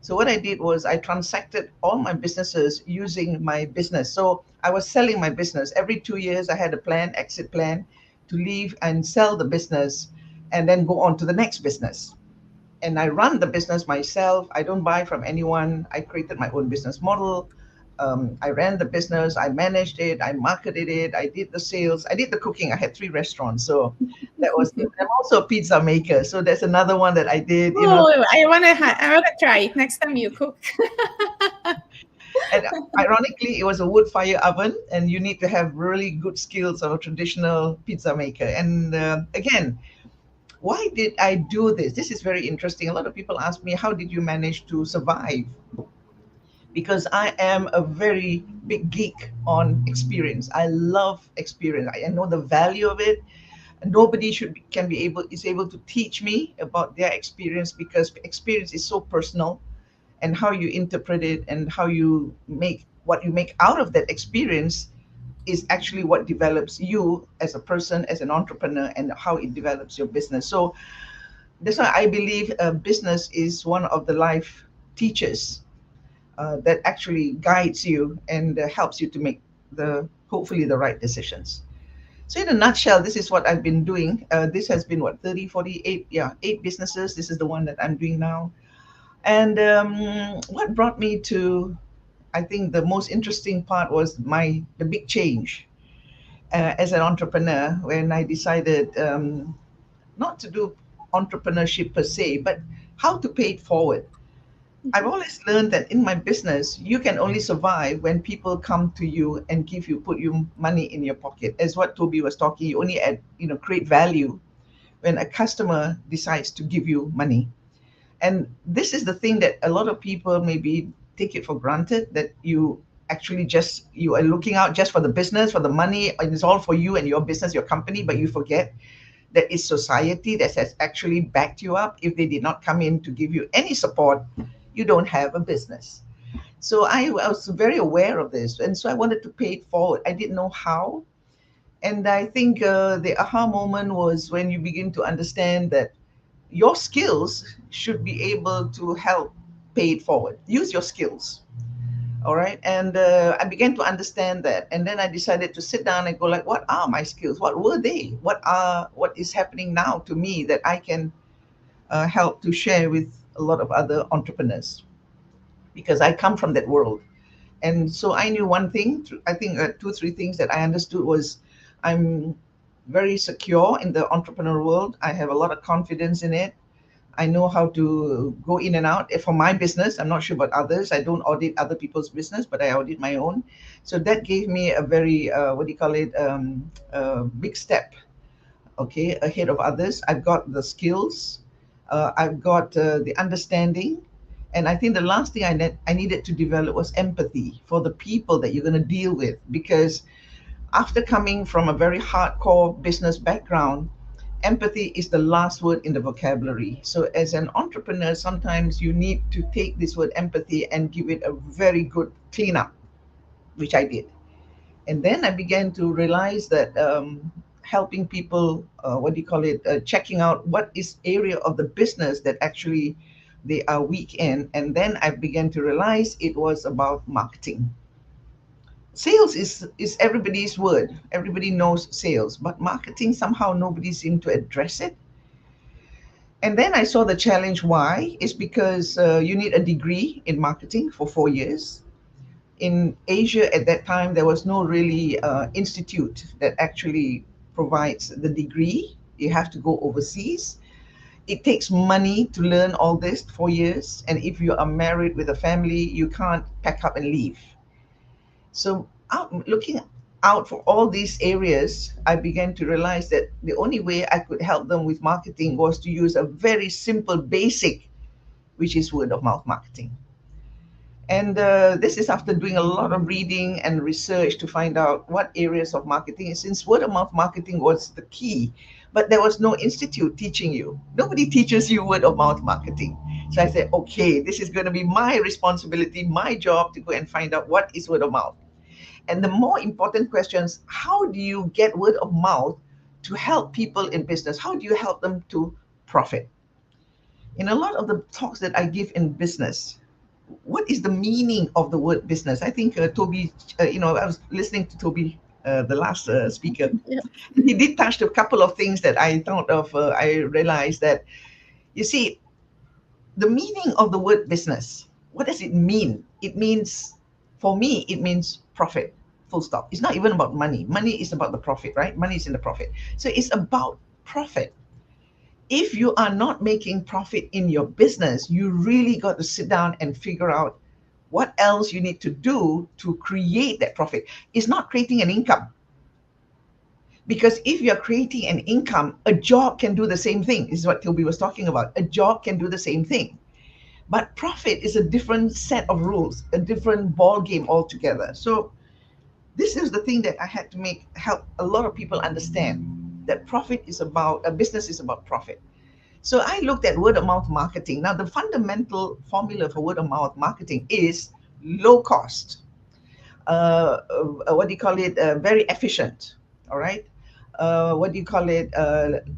So what I did was I transacted all my businesses using my business. So I was selling my business every 2 years. I had a plan, exit plan, to leave and sell the business, and then go on to the next business. And I run the business myself. I don't buy from anyone. I created my own business model. I ran the business. I managed it. I marketed it. I did the sales. I did the cooking. I had 3 restaurants, so that was it. I'm also a pizza maker, so that's another one that I did. Oh, I wanna try it next time you cook. And ironically, it was a wood fire oven, and you need to have really good skills of a traditional pizza maker. And again, why did I do this? This is very interesting. A lot of people ask me, how did you manage to survive? Because I am a very big geek on experience. I love experience. I know the value of it. Nobody is able to teach me about their experience, because experience is so personal, and how you interpret it and how you make what you make out of that experience is actually what develops you as a person, as an entrepreneur, and how it develops your business. So that's why I believe business is one of the life teachers that actually guides you and helps you to make hopefully the right decisions. So in a nutshell, this is what I've been doing. This has been what, 30, 48, yeah, 8 businesses. This is the one that I'm doing now. And what brought me to, I think the most interesting part was the big change as an entrepreneur, when I decided not to do entrepreneurship per se, but how to pay it forward. I've always learned that in my business, you can only survive when people come to you and put you money in your pocket. As what Tobi was talking, you only create value when a customer decides to give you money. And this is the thing that a lot of people maybe take it for granted, that you are looking out just for the business, for the money, and it's all for you and your business, your company, but you forget that it's society that has actually backed you up. If they did not come in to give you any support, you don't have a business. So I was very aware of this, and so I wanted to pay it forward. I didn't know how. And I think the aha moment was when you begin to understand that your skills should be able to help pay it forward. Use your skills. All right. And I began to understand that. And then I decided to sit down and go like, what are my skills? What were they? What is happening now to me that I can help to share with a lot of other entrepreneurs? Because I come from that world. And so I knew one thing. I think 2 or 3 things that I understood was, I'm very secure in the entrepreneur world. I have a lot of confidence in it. I know how to go in and out. For my business, I'm not sure about others. I don't audit other people's business, but I audit my own. So that gave me a very, big step, okay, ahead of others. I've got the skills. I've got the understanding. And I think the last thing I needed to develop was empathy for the people that you're going to deal with. Because after coming from a very hardcore business background, empathy is the last word in the vocabulary. So as an entrepreneur, sometimes you need to take this word empathy and give it a very good cleanup, which I did. And then I began to realize that helping people, checking out what is area of the business that actually they are weak in. And then I began to realize it was about marketing. Sales is everybody's word. Everybody knows sales, but marketing, somehow nobody seemed to address it. And then I saw the challenge. Why? Is because you need a degree in marketing for 4 years. In Asia at that time, there was no really institute that actually provides the degree. You have to go overseas. It takes money to learn all this, 4 years. And if you are married with a family, you can't pack up and leave. So looking out for all these areas, I began to realize that the only way I could help them with marketing was to use a very simple basic, which is word of mouth marketing. And this is after doing a lot of reading and research to find out what areas of marketing, since word of mouth marketing was the key, but there was no institute teaching you. Nobody teaches you word of mouth marketing. So I said, okay, this is going to be my responsibility, my job to go and find out what is word of mouth. And the more important questions, how do you get word of mouth to help people in business? How do you help them to profit? In a lot of the talks that I give in business, what is the meaning of the word business? I think Tobi, I was listening to Tobi, the last speaker. Yeah. He did touch a couple of things that I thought of. I realized that, you see, the meaning of the word business, what does it mean? It means, for me, it means profit, full stop. It's not even about money. Money is about the profit, right? Money is in the profit. So it's about profit. If you are not making profit in your business, you really got to sit down and figure out what else you need to do to create that profit. It's not creating an income. Because if you're creating an income, a job can do the same thing. This is what Tobi was talking about. A job can do the same thing. But profit is a different set of rules, a different ball game altogether. So this is the thing that I had to help a lot of people understand, that profit is about, a business is about profit. So I looked at word of mouth marketing. Now, the fundamental formula for word of mouth marketing is low cost. What do you call it? Very efficient. All right. What do you call it?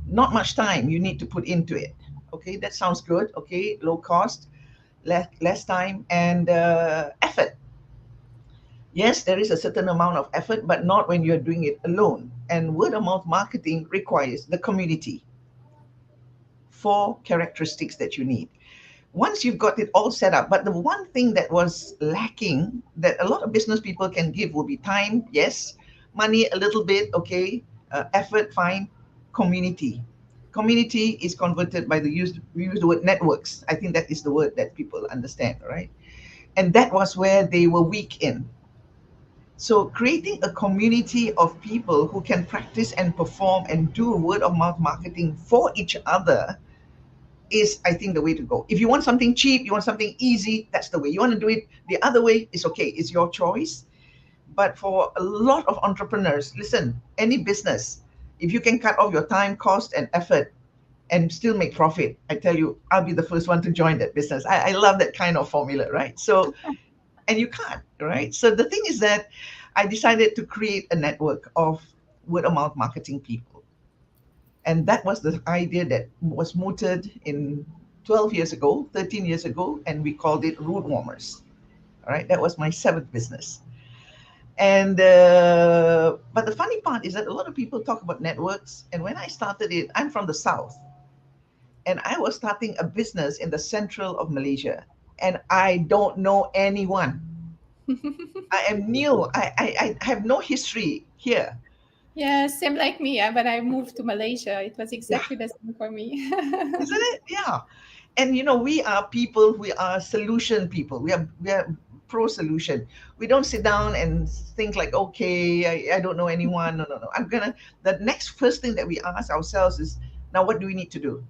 Not much time you need to put into it. Okay, that sounds good. Okay, low cost, less time, and effort. Yes, there is a certain amount of effort, but not when you're doing it alone. And word of mouth marketing requires the community. 4 characteristics that you need. Once you've got it all set up, but the one thing that was lacking that a lot of business people can give will be time, yes, money a little bit, okay, effort, fine, community. Community is converted by we use the word networks. I think that is the word that people understand, right? And that was where they were weak in. So creating a community of people who can practice and perform and do word of mouth marketing for each other is, I think, the way to go. If you want something cheap, you want something easy, that's the way. You want to do it the other way, it's okay. It's your choice. But for a lot of entrepreneurs, listen, any business, if you can cut off your time, cost, and effort and still make profit, I tell you, I'll be the first one to join that business. I love that kind of formula, right? So, and you can't, right? So the thing is that I decided to create a network of word of mouth marketing people. And that was the idea that was mooted in 12 years ago, 13 years ago, and we called it Root Warmers. All right, that was my 7th business. And but the funny part is that a lot of people talk about networks. And when I started it, I'm from the south, and I was starting a business in the central of Malaysia, and I don't know anyone. I am new. I have no history here. Yeah, same like me. When I moved to Malaysia, it was Yeah, exactly the same for me. isn't it? Yeah. And we are people, we are solution people. We are pro solution. We don't sit down and think like, okay, I don't know anyone. No, no, no. The next first thing that we ask ourselves is, now what do we need to do?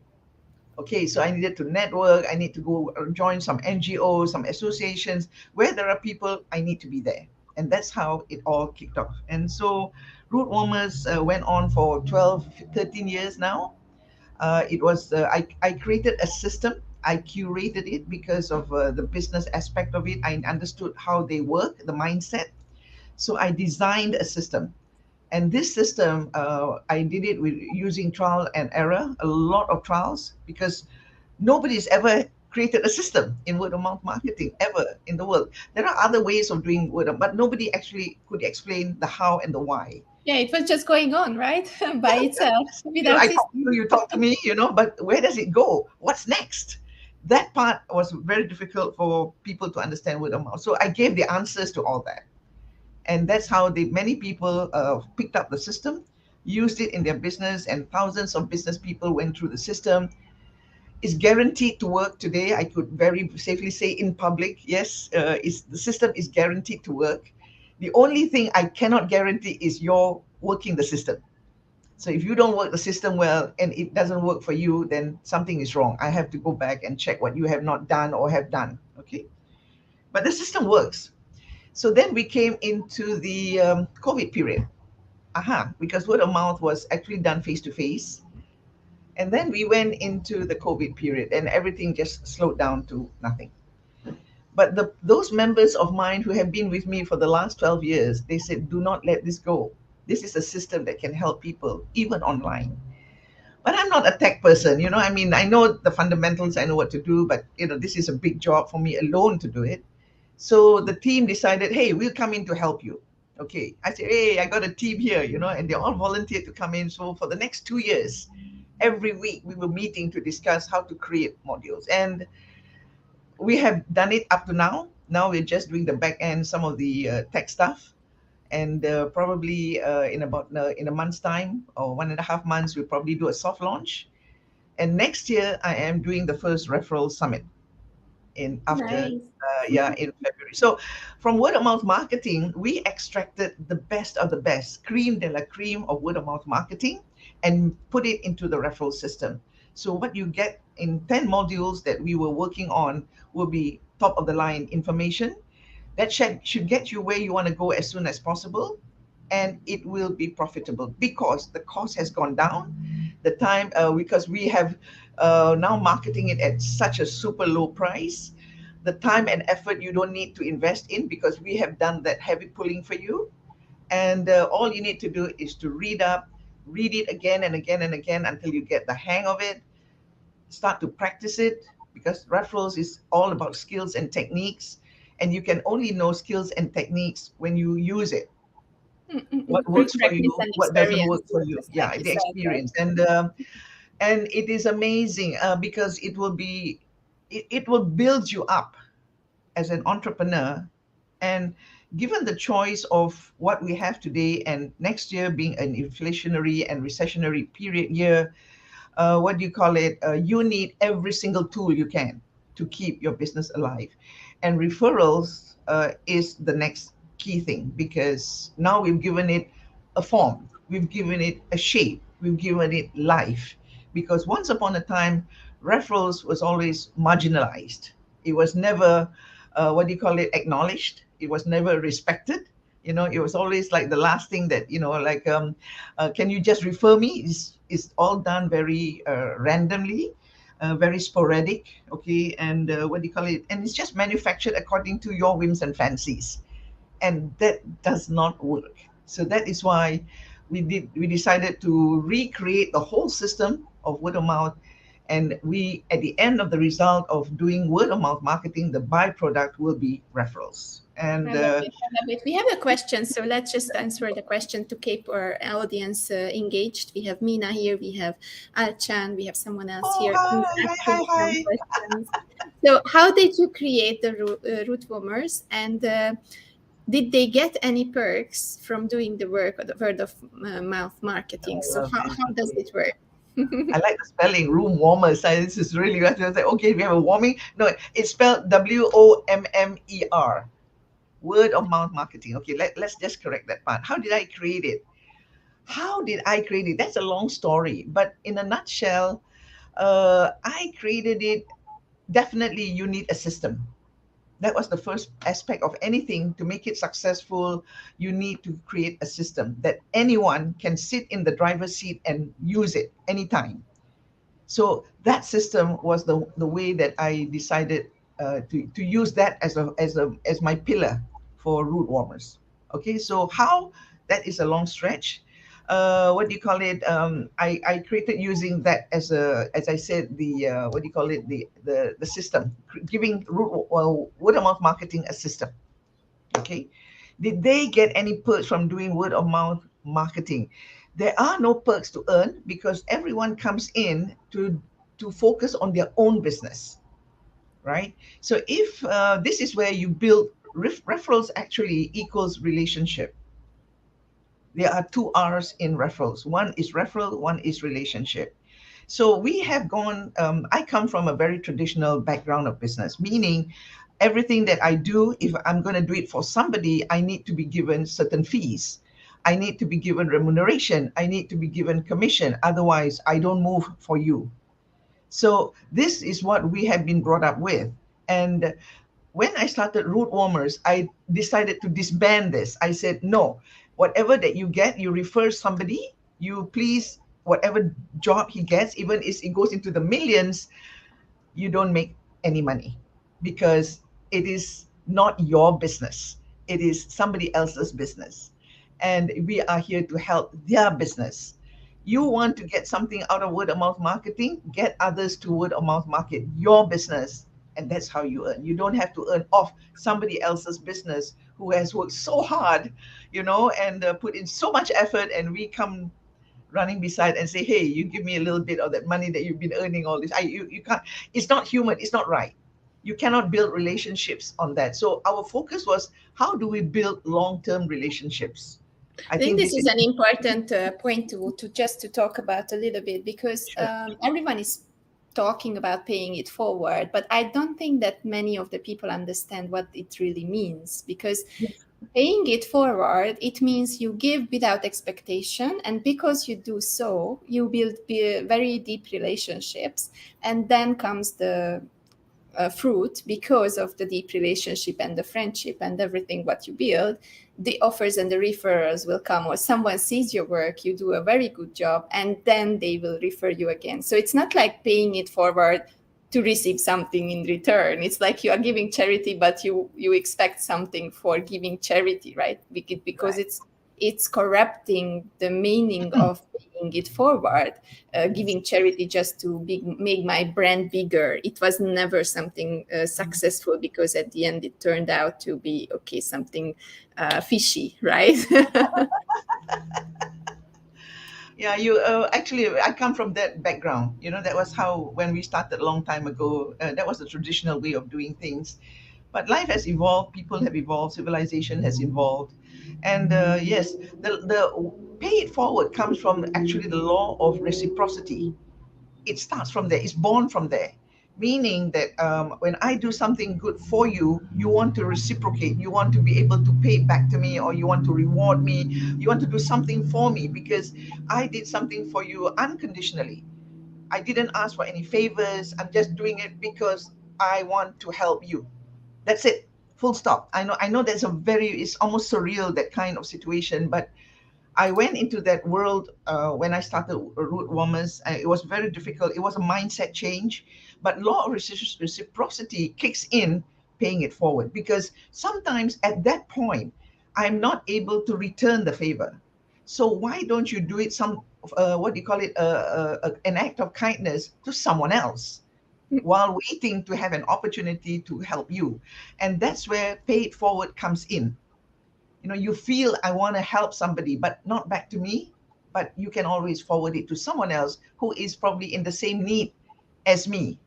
Okay, so I needed to network. I need to go join some NGOs, some associations where there are people. I need to be there. And that's how it all kicked off. And so Root Warmers went on for 12, 13 years now. I created a system. I curated it because of the business aspect of it. I understood how they work, the mindset. So I designed a system. And this system, I did it with using trial and error, a lot of trials, because nobody's ever created a system in word of mouth marketing ever in the world. There are other ways of doing word of, but nobody actually could explain the how and the why. Yeah, it was just going on, right? By itself, without I talk to system. you, you talk to me, but where does it go? What's next? That part was very difficult for people to understand word of mouth. So I gave the answers to all that. And that's how many people picked up the system, used it in their business, and thousands of business people went through the system. It's guaranteed to work today. I could very safely say in public, yes, the system is guaranteed to work. The only thing I cannot guarantee is your working the system. So if you don't work the system well and it doesn't work for you, then something is wrong. I have to go back and check what you have not done or have done. Okay. But the system works. So then we came into the COVID period. Because word of mouth was actually done face to face. And then we went into the COVID period and everything just slowed down to nothing. But those members of mine who have been with me for the last 12 years, they said, do not let this go. This is a system that can help people, even online. But I'm not a tech person, I mean, I know the fundamentals, I know what to do, but this is a big job for me alone to do it. So the team decided, hey, we'll come in to help you. Okay. I said, hey, I got a team here, and they all volunteered to come in. So for the next 2 years, every week we were meeting to discuss how to create modules. And we have done it up to now. Now we're just doing the back end, some of the tech stuff. And probably in a month's time or 1.5 months, we'll probably do a soft launch. And next year, I am doing the first referral summit in Nice. in February. So from word of mouth marketing, we extracted the best of the best, cream de la cream of word of mouth marketing, and put it into the referral system. So what you get in 10 modules that we were working on will be top of the line information that should get you where you want to go as soon as possible, and it will be profitable because the cost has gone down. The time, because we have now marketing it at such a super low price, the time and effort you don't need to invest in because we have done that heavy pulling for you. And all you need to do is to read it again and again and again until you get the hang of it. Start to practice it, because referrals is all about skills and techniques, and you can only know skills and techniques when you use it. What works for Practice you, and what doesn't work experience, for you. just Yeah, like you the said, right? experience. And it is amazing because it will build you up as an entrepreneur. And given the choice of what we have today and next year being an inflationary and recessionary period year, what do you call it? You need every single tool you can to keep your business alive. And referrals is the next key thing, because now we've given it a form, we've given it a shape, we've given it life. Because once upon a time, referrals was always marginalized. It was never, what do you call it, acknowledged. It was never respected. It was always like the last thing that, like, can you just refer me? Is all done very randomly, very sporadic, okay? And what do you call it? And it's just manufactured according to your whims and fancies, and that does not work. So that is why we decided to recreate the whole system of word of mouth. And we, at the end of the result of doing word of mouth marketing, the byproduct will be referrals. And I love it. I love it. We have a question, so let's just answer the question to keep our audience engaged. We have Mina here, we have Alchan, we have someone else oh, here who's hi, asking hi, some hi. questions. So, how did you create the root warmers, and did they get any perks from doing the work or the word of mouth marketing? I So, love this. how does it work? I like the spelling, room warmers. This is really good. I was like, okay, we have a warming. No, it's spelled WOMMER. Word of mouth marketing. Okay, let's just correct that part. How did I create it? How did I create it? That's a long story. But in a nutshell, I created it. Definitely, you need a system. That was the first aspect of anything. To make it successful, you need to create a system that anyone can sit in the driver's seat and use it anytime. So that system was the way that I decided to use that as my pillar for root warmers. Okay, so how, that is a long stretch. What do you call it? I created using that as I said, the what do you call it, the system, giving word of mouth marketing a system. Okay, did they get any perks from doing word of mouth marketing? There are no perks to earn because everyone comes in to focus on their own business, right? So if this is where you build referrals, actually equals relationship. There are two R's in referrals. One is referral, one is relationship. So we have gone, I come from a very traditional background of business, meaning everything that I do, if I'm going to do it for somebody, I need to be given certain fees. I need to be given remuneration. I need to be given commission. Otherwise, I don't move for you. So this is what we have been brought up with. And when I started Root Warmers, I decided to disband this. I said, no, whatever that you get, you refer somebody, you please whatever job he gets, even if it goes into the millions, you don't make any money because it is not your business. It is somebody else's business. And we are here to help their business. You want to get something out of word of mouth marketing, get others to word of mouth market your business. And that's how you earn. You don't have to earn off somebody else's business who has worked so hard, and put in so much effort, and we come running beside and say, hey, you give me a little bit of that money that you've been earning all this. You can't, it's not human, it's not right. You cannot build relationships on that. So our focus was, how do we build long-term relationships? I think this is an important point to talk about a little bit, because everyone is talking about paying it forward, but I don't think that many of the people understand what it really means, because paying it forward, it means you give without expectation, and because you do so, you build very deep relationships, and then comes the fruit. Because of the deep relationship and the friendship and everything what you build, the offers and the referrals will come, or someone sees your work, you do a very good job, and then they will refer you again. So it's not like paying it forward to receive something in return. It's like you are giving charity, but you expect something for giving charity, right? Because it's corrupting the meaning of paying it forward. Giving charity just to make my brand bigger. It was never something successful, because at the end it turned out to be something fishy, right? Yeah, you actually, I come from that background. That was how, when we started a long time ago, that was the traditional way of doing things. But life has evolved, people have evolved, civilization has evolved. And yes, the pay it forward comes from actually the law of reciprocity. It starts from there, it's born from there. Meaning that when I do something good for you, you want to reciprocate, you want to be able to pay it back to me, or you want to reward me, you want to do something for me because I did something for you unconditionally. I didn't ask for any favors, I'm just doing it because I want to help you. That's it. Full stop. I know it's almost surreal, that kind of situation, but I went into that world when I started Root Warmers. It was very difficult. It was a mindset change, but law of reciprocity kicks in, paying it forward, because sometimes at that point, I'm not able to return the favor. So why don't you do it what do you call it, an act of kindness to someone else while waiting to have an opportunity to help you? And that's where pay it forward comes in. You feel, I want to help somebody, but not back to me, but you can always forward it to someone else who is probably in the same need as me.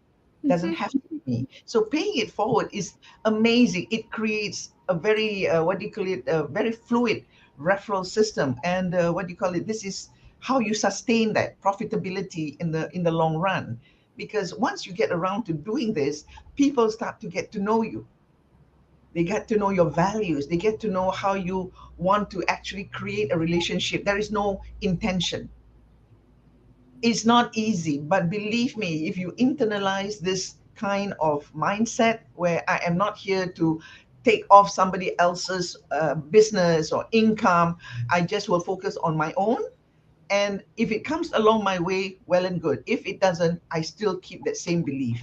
Doesn't have to be me. So paying it forward is amazing. It creates a very what do you call it, a very fluid referral system. And what do you call it, this is how you sustain that profitability in the long run, because once you get around to doing this, people start to get to know you. They get to know your values. They get to know how you want to actually create a relationship. There is no intention. It's not easy, but believe me, if you internalize this kind of mindset where I am not here to take off somebody else's business or income, I just will focus on my own. And if it comes along my way, well and good. If it doesn't, I still keep that same belief.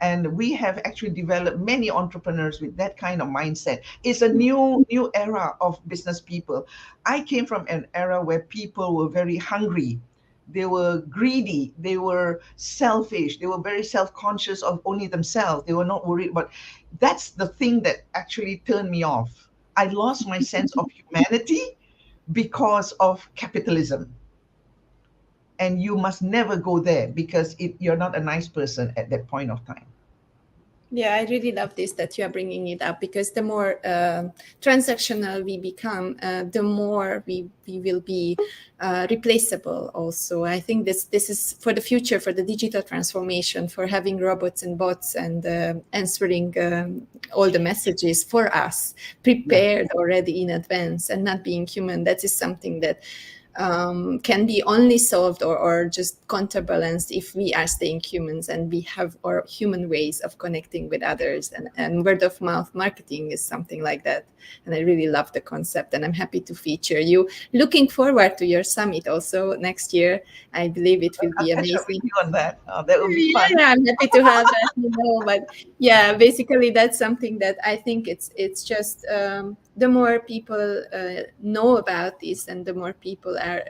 And we have actually developed many entrepreneurs with that kind of mindset. It's a new era of business people. I came from an era where people were very hungry. They were greedy. They were selfish. They were very self-conscious of only themselves. They were not worried. But that's the thing that actually turned me off. I lost my sense of humanity because of capitalism. And you must never go there, because you're not a nice person at that point of time. Yeah, I really love this that you are bringing it up, because the more transactional we become, the more we will be replaceable also. I think this is for the future, for the digital transformation, for having robots and bots and answering all the messages for us, prepared already in advance and not being human. That is something that can be only solved or just counterbalanced if we are staying humans and we have our human ways of connecting with others. And word of mouth marketing is something like that. And I really love the concept, and I'm happy to feature you. Looking forward to your summit also next year. I believe it will be I'll catch up with amazing. you on that. That will be fun. Yeah, I'm happy to have that, but yeah, basically that's something that I think it's just the more people know about this, and the more people are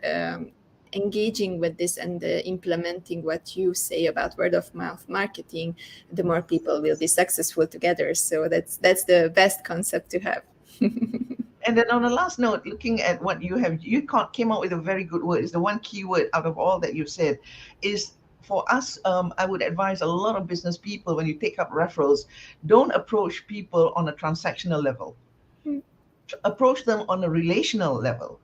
engaging with this and implementing what you say about word of mouth marketing, the more people will be successful together. So that's the best concept to have. And then on the last note, looking at what came up with a very good word. It's the one key word out of all that you've said is for us. I would advise a lot of business people, when you take up referrals, don't approach people on a transactional level. Approach them on a relational level,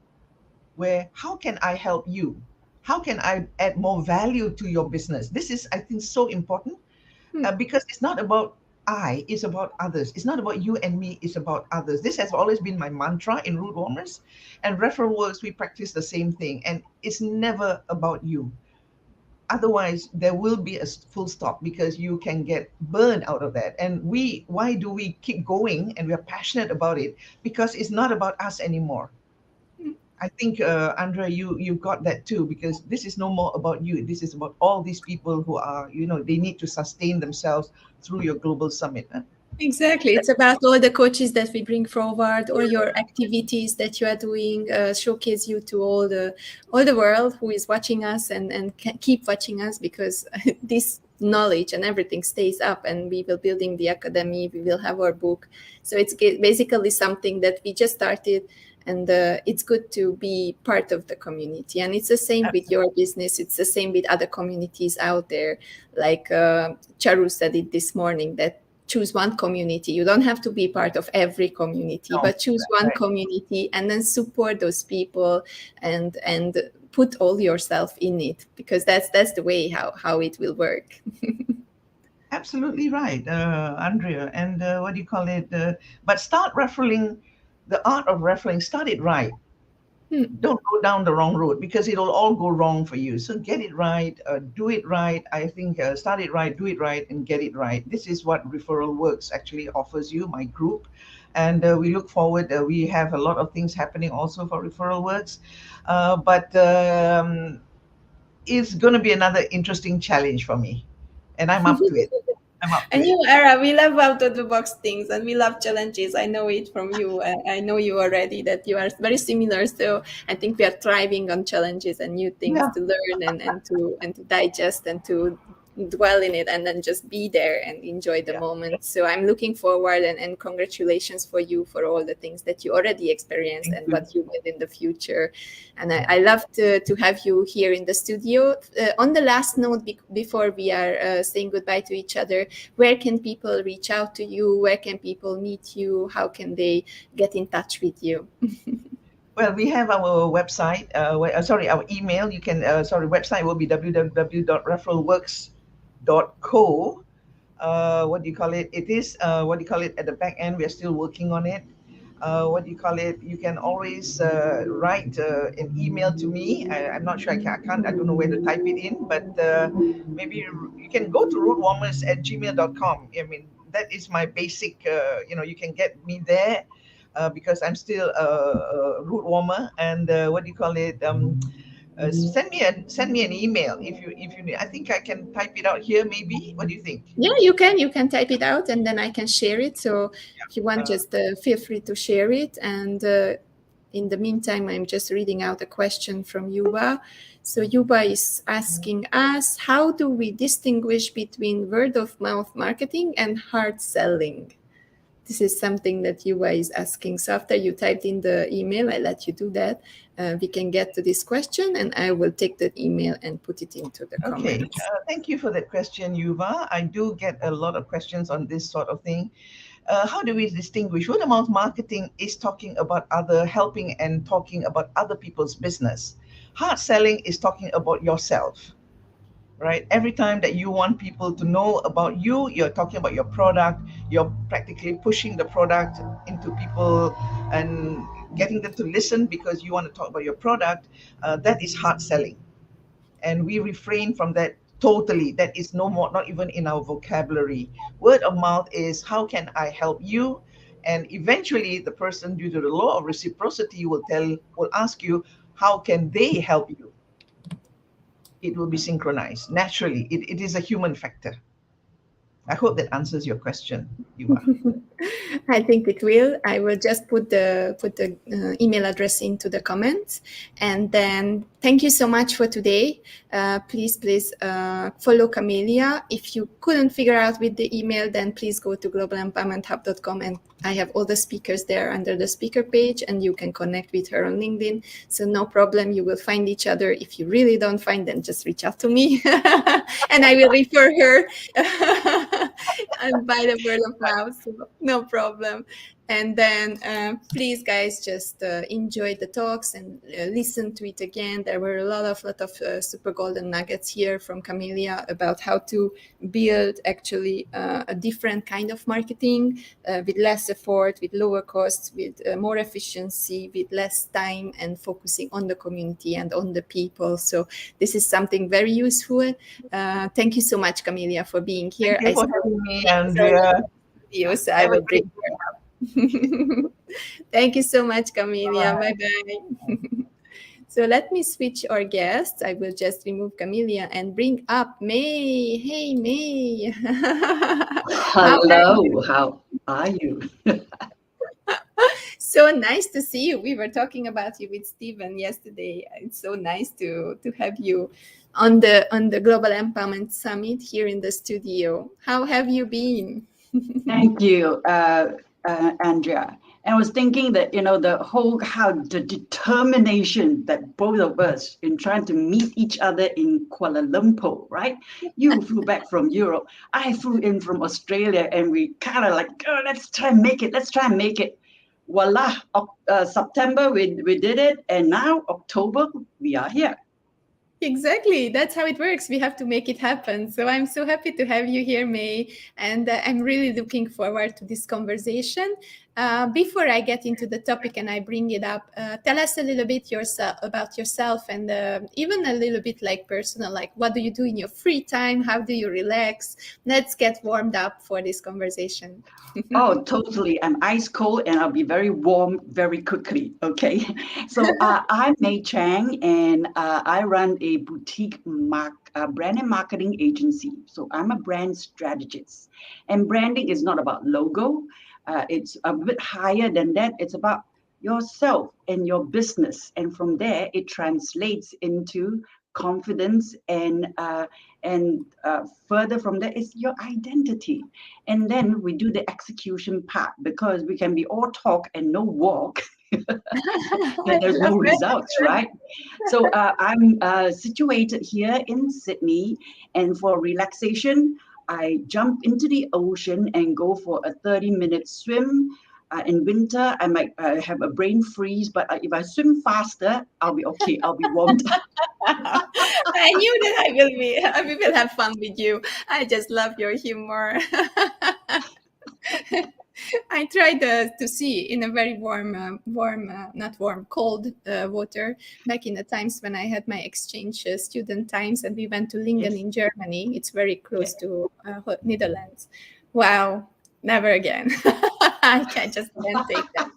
where how can I help you? How can I add more value to your business? This is, I think, so important because it's not about it's about others. It's not about you and me, it's about others. This has always been my mantra in Root Warmers, and Referral Works, we practice the same thing, and it's never about you. Otherwise, there will be a full stop, because you can get burned out of that. And why do we keep going and we're passionate about it? Because it's not about us anymore. I think, Andrea, you got that too, because this is no more about you. This is about all these people who are, they need to sustain themselves through your global summit. Exactly. It's about all the coaches that we bring forward, or your activities that you are doing, showcase you to all the world who is watching us and keep watching us, because this knowledge and everything stays up, and we will building the academy, we will have our book. So it's basically something that we just started, and it's good to be part of the community. And it's the same with your business. It's the same with other communities out there. Like Charu said it this morning, that choose one community. You don't have to be part of every community, but choose one community and then support those people and put all yourself in it, because that's the way how it will work. Absolutely right, Andrea. And what do you call it? But start referring, the art of referring, start it right. Don't go down the wrong road, because it'll all go wrong for you. So get it right, do it right. I think start it right, do it right, and get it right. This is what Referral Works actually offers you, my group. And we look forward. We have a lot of things happening also for Referral Works. But it's going to be another interesting challenge for me. And I'm up to it. And you, Ara, we love out of the box things, and we love challenges. I know it from you. I know you already, that you are very similar. So I think we are thriving on challenges and new things to learn and to digest and to dwell in it, and then just be there and enjoy the moment. So I'm looking forward, and congratulations for you for all the things that you already experienced and what you will in the future. And I love to have you here in the studio. On the last note, before we are saying goodbye to each other, where can people reach out to you? Where can people meet you? How can they get in touch with you? Well, we have our website, our email. You can, website will be www.referralworks.co. What do you call it? It is, at the back end, we are still working on it. You can always write an email to me. I'm not sure, I don't know where to type it in, but maybe you can go to rootwarmers@gmail.com. I mean, that is my basic, you can get me there. Because I'm still a root warmer, and send me an email if you need. I think I can type it out here, maybe. What do you think? Yeah, you can type it out, and then I can share it. So if you want, just feel free to share it. And in the meantime, I'm just reading out a question from Yuba. So Yuba is asking us, how do we distinguish between word of mouth marketing and hard selling? This is something that Yuba is asking. So after you typed in the email, I let you do that. We can get to this question, and I will take the email and put it into the comments. Thank you for that question, Yuva. I do get a lot of questions on this sort of thing. How do we distinguish? Word of mouth marketing is talking about helping and talking about other people's business. Hard selling is talking about yourself. Right? Every time that you want people to know about you, you're talking about your product, you're practically pushing the product into people, and getting them to listen because you want to talk about your product, that is hard selling. And we refrain from that totally. That is no more, not even in our vocabulary. Word of mouth is, how can I help you? And eventually the person, due to the law of reciprocity, will ask you, how can they help you? It will be synchronized naturally. It is a human factor. I hope that answers your question, Eva. I think it will. I will just put the email address into the comments, and then thank you so much for today. Please follow Camelia. If you couldn't figure out with the email, then please go to globalempowermenthub.com, and I have all the speakers there under the speaker page, and you can connect with her on LinkedIn. So no problem, you will find each other. If you really don't find, then just reach out to me, and I will refer her and by the word of mouth. So no problem. And then please, guys, just enjoy the talks and listen to it again. There were a lot of super golden nuggets here from Camelia about how to build actually a different kind of marketing with less effort, with lower costs, with more efficiency, with less time, and focusing on the community and on the people. So this is something very useful. Thank you so much, Camelia, for being here. Thank you for having me, Andrea. So I will bring her up. Thank you so much, Camelia. Bye-bye. So let me switch our guests. I will just remove Camelia and bring up May. Hey, May. Hello, how are you? So nice to see you. We were talking about you with Stephen yesterday. It's so nice to have you on the Global Empowerment Summit here in the studio. How have you been? Thank you, Andrea. And I was thinking that, how the determination that both of us in trying to meet each other in Kuala Lumpur, right? You flew back from Europe, I flew in from Australia, and we kind of like, oh, let's try and make it. Voila, September, we did it. And now October, we are here. Exactly. That's how it works. We have to make it happen. So I'm so happy to have you here, May. And I'm really looking forward to this conversation. Before I get into the topic and I bring it up, tell us a little bit about yourself, and even a little bit like personal, like what do you do in your free time? How do you relax? Let's get warmed up for this conversation. Oh, totally. I'm ice cold and I'll be very warm very quickly. Okay. So I'm May Chang, and I run a boutique brand and marketing agency. So I'm a brand strategist, and branding is not about logo. It's a bit higher than that. It's about yourself and your business. And from there, it translates into confidence, and further from that is your identity. And then we do the execution part, because we can be all talk and no walk. And there's no results, right? So I'm situated here in Sydney, and for relaxation, I jump into the ocean and go for a 30-minute swim. In winter, I might have a brain freeze, but if I swim faster, I'll be okay. I'll be warmed up. I knew that we will have fun with you. I just love your humor. I tried to see in a very cold water back in the times when I had my exchange student times, and we went to Lingen in Germany. It's very close to Netherlands. Wow, never again. I just can't take that.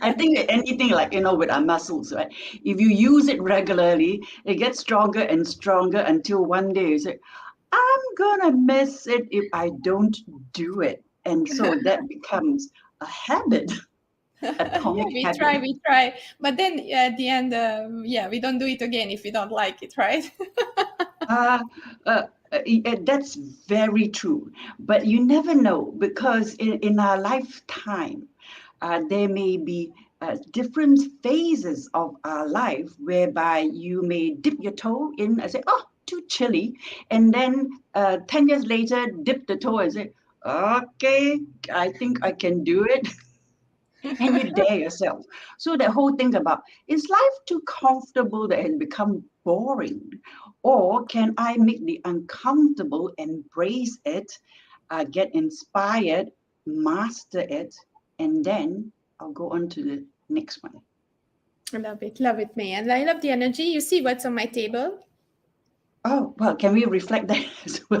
I think anything like, with our muscles, right? If you use it regularly, it gets stronger and stronger until one day you say, I'm gonna miss it if I don't do it. And so that becomes a habit. We try. But then at the end, we don't do it again if we don't like it, right? That's very true. But you never know, because in our lifetime, there may be different phases of our life whereby you may dip your toe in and say, oh, too chilly. And then 10 years later, dip the toe and say, okay, I think I can do it. And you dare yourself. So that whole thing about, is life too comfortable that it has become boring? Or can I make the uncomfortable, embrace it, get inspired, master it, and then I'll go on to the next one. I love it, May. And I love the energy. You see what's on my table? Oh, well, can we reflect that as well?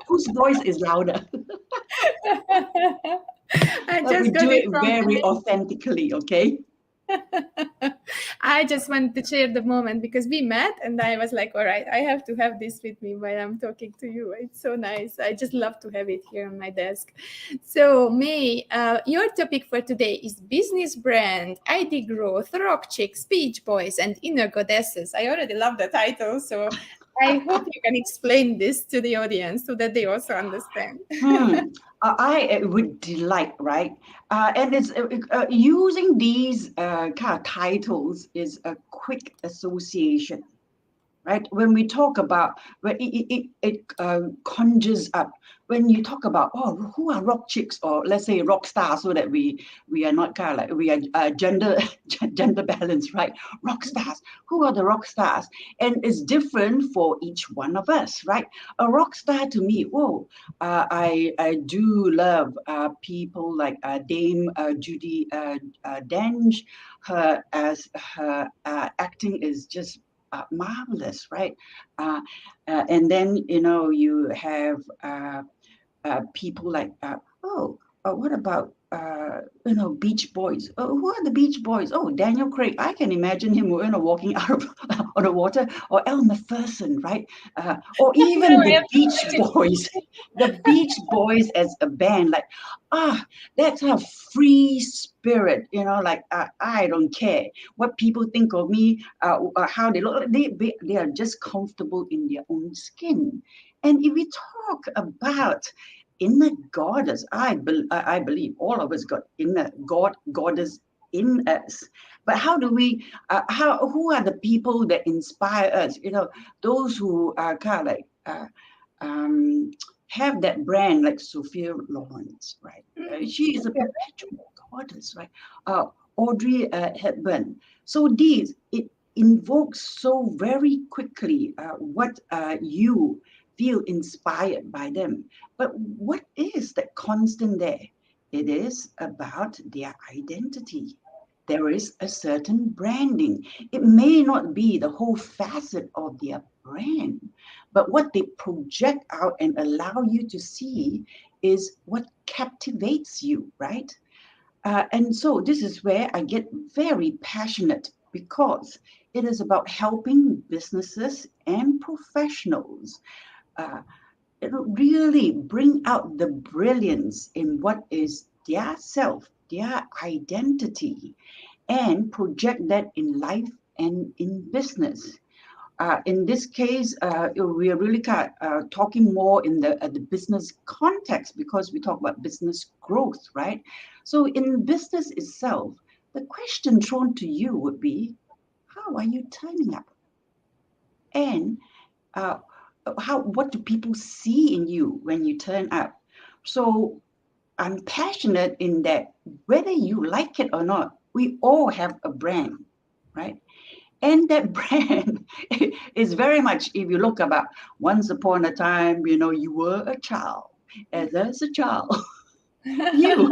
Whose voice is louder? I We just do got it it from very authentically, okay? I just wanted to share the moment because we met and I was like, all right, I have to have this with me while I'm talking to you. It's so nice. I just love to have it here on my desk. So May, your topic for today is business brand, ID growth, rock chicks, beach boys, and inner goddesses. I already love the title. So I hope you can explain this to the audience so that they also understand. I would delight, right? And it's using these kind of titles is a quick association, right? When we talk about, when it conjures up. When you talk about, oh, who are rock chicks, or let's say rock stars, so that we are not kind of like, we are gender balanced, right? Rock stars. Who are the rock stars? And it's different for each one of us, right? A rock star to me, whoa, I do love people like Dame Judi Dench. Her acting is just marvelous, right? And then you have people like what about Beach Boys? Who are the Beach Boys? Oh, Daniel Craig. I can imagine him walking out of on the water, or Elle Macpherson, right? Or even the Beach Boys. The Beach Boys as a band, like that's a free spirit, like I don't care what people think of me, how they look. They are just comfortable in their own skin. And if we talk about inner goddess, I believe all of us got inner goddess in us. But how do we? Who are the people that inspire us? Those who are kind of like have that brand, like Sophia Lawrence, right? She is a perpetual goddess, right? Audrey Hepburn. So it invokes so very quickly what you feel inspired by them. But what is that constant there? It is about their identity. There is a certain branding. It may not be the whole facet of their brand, but what they project out and allow you to see is what captivates you, right? And so this is where I get very passionate, because it is about helping businesses and professionals really bring out the brilliance in what is their self, their identity, and project that in life and in business. In this case, we are really talking more in the business context, because we talk about business growth, right? So in business itself, the question thrown to you would be, how are you turning up? And what do people see in you when you turn up? So I'm passionate in that whether you like it or not, we all have a brand, right? And that brand is very much, if you look about once upon a time, you were a child. And as a child, you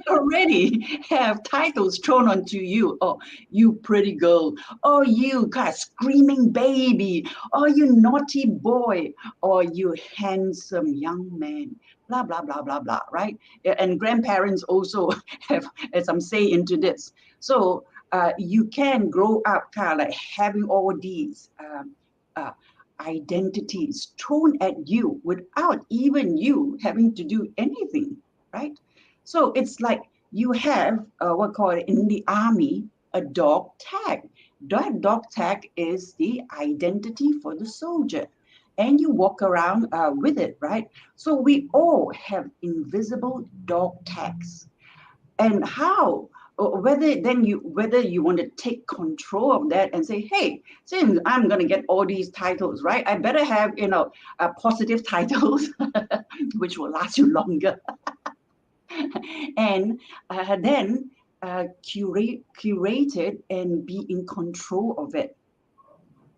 already have titles thrown onto you. Oh, you pretty girl. Oh, you screaming baby. Oh, you naughty boy. Or you handsome young man. Blah, blah, blah, blah, blah, right? And grandparents also have some say into this. So you can grow up like having all these identities thrown at you without even you having to do anything, right? So it's like you have what call it in the army, a dog tag. That dog tag is the identity for the soldier, and you walk around with it, right? So we all have invisible dog tags. And how, whether you want to take control of that and say, hey, since I'm going to get all these titles, right, I better have positive titles which will last you longer. And then curate it and be in control of it.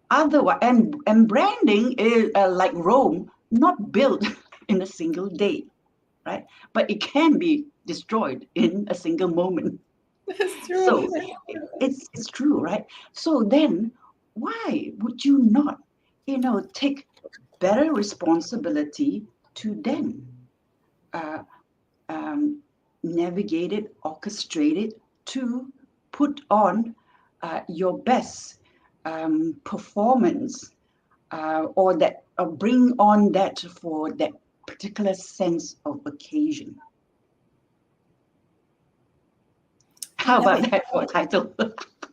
Otherwise, and branding is like Rome, not built in a single day. right? But it can be destroyed in a single moment. That's true. So it's true, right? So then why would you not, take better responsibility to then uh, navigate it, orchestrate it, to put on your best performance, or that bring on that for that particular sense of occasion. How love about it. that for title?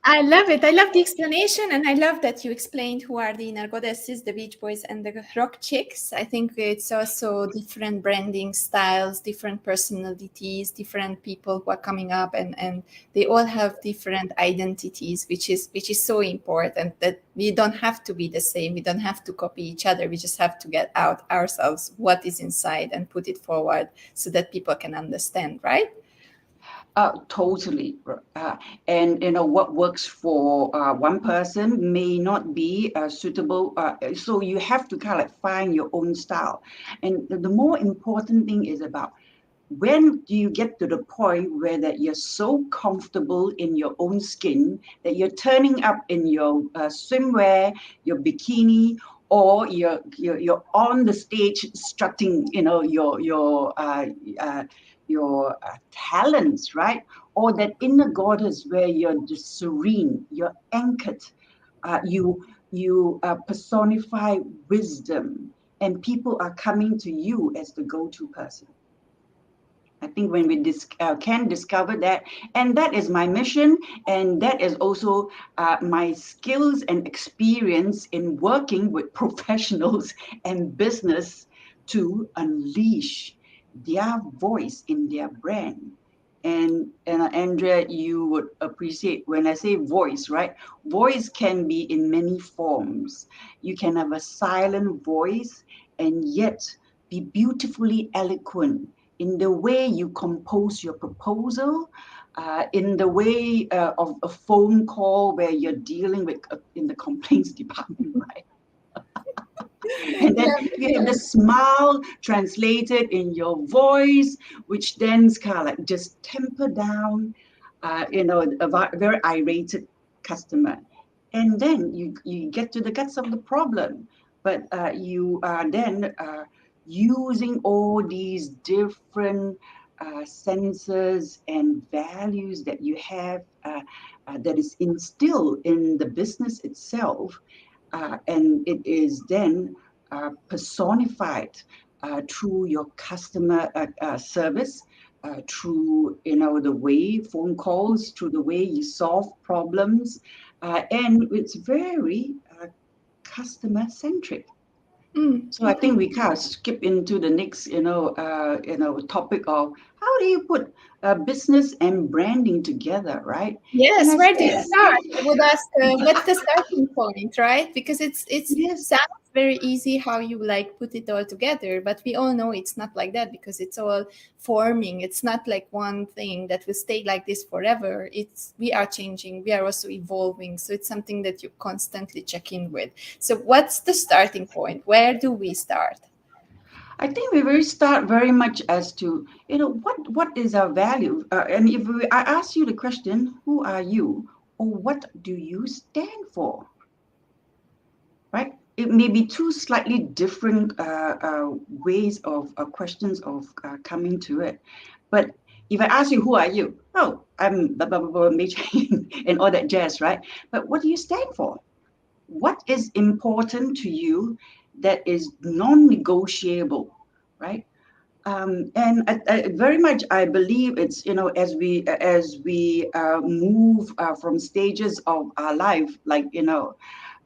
I love it. I love the explanation, and I love that you explained who are the inner goddesses, the Beach Boys, and the Rock Chicks. I think it's also different branding styles, different personalities, different people who are coming up, and they all have different identities, which is so important. That we don't have to be the same. We don't have to copy each other. We just have to get out ourselves what is inside and put it forward so that people can understand, right? Totally. And what works for one person may not be suitable. So you have to kind of like find your own style. And the more important thing is about when do you get to the point where that you're so comfortable in your own skin that you're turning up in your swimwear, your bikini, or you're on the stage strutting, your talents, right? Or that inner goddess where you're just serene, you're anchored, you personify wisdom, and people are coming to you as the go-to person. I think when we can discover that, and that is my mission, and that is also my skills and experience in working with professionals and business to unleash their voice in their brand. And Andrea, you would appreciate when I say voice, right? Voice can be in many forms. You can have a silent voice and yet be beautifully eloquent in the way you compose your proposal, in the way of a phone call where you're dealing with in the complaints department, right? And then you have the smile translated in your voice, which then kind of like just temper down, a very irate customer. And then you get to the guts of the problem, but you are then using all these different senses and values that you have that is instilled in the business itself, and it is then personified through your customer service, through the way phone calls, through the way you solve problems, and it's very customer centric. So I think we kind of skip into the next, topic of how do you put business and branding together, right? Yes, where do you start? I would ask, what's the starting point, right? Because it's Yes. sounds very easy how you like put it all together, but we all know it's not like that because it's all forming. It's not like one thing that will stay like this forever. We are changing, we are also evolving. So it's something that you constantly check in with. So what's the starting point? Where do we start? I think we will start very much as to, what is our value? And if I ask you the question, who are you? Or what do you stand for? Right? It may be two slightly different ways of questions of coming to it. But if I ask you, who are you? Oh, I'm blah, blah, blah, blah, major and all that jazz, right? But what do you stand for? What is important to you that is non-negotiable, right? And I very much I believe it's as we move from stages of our life, like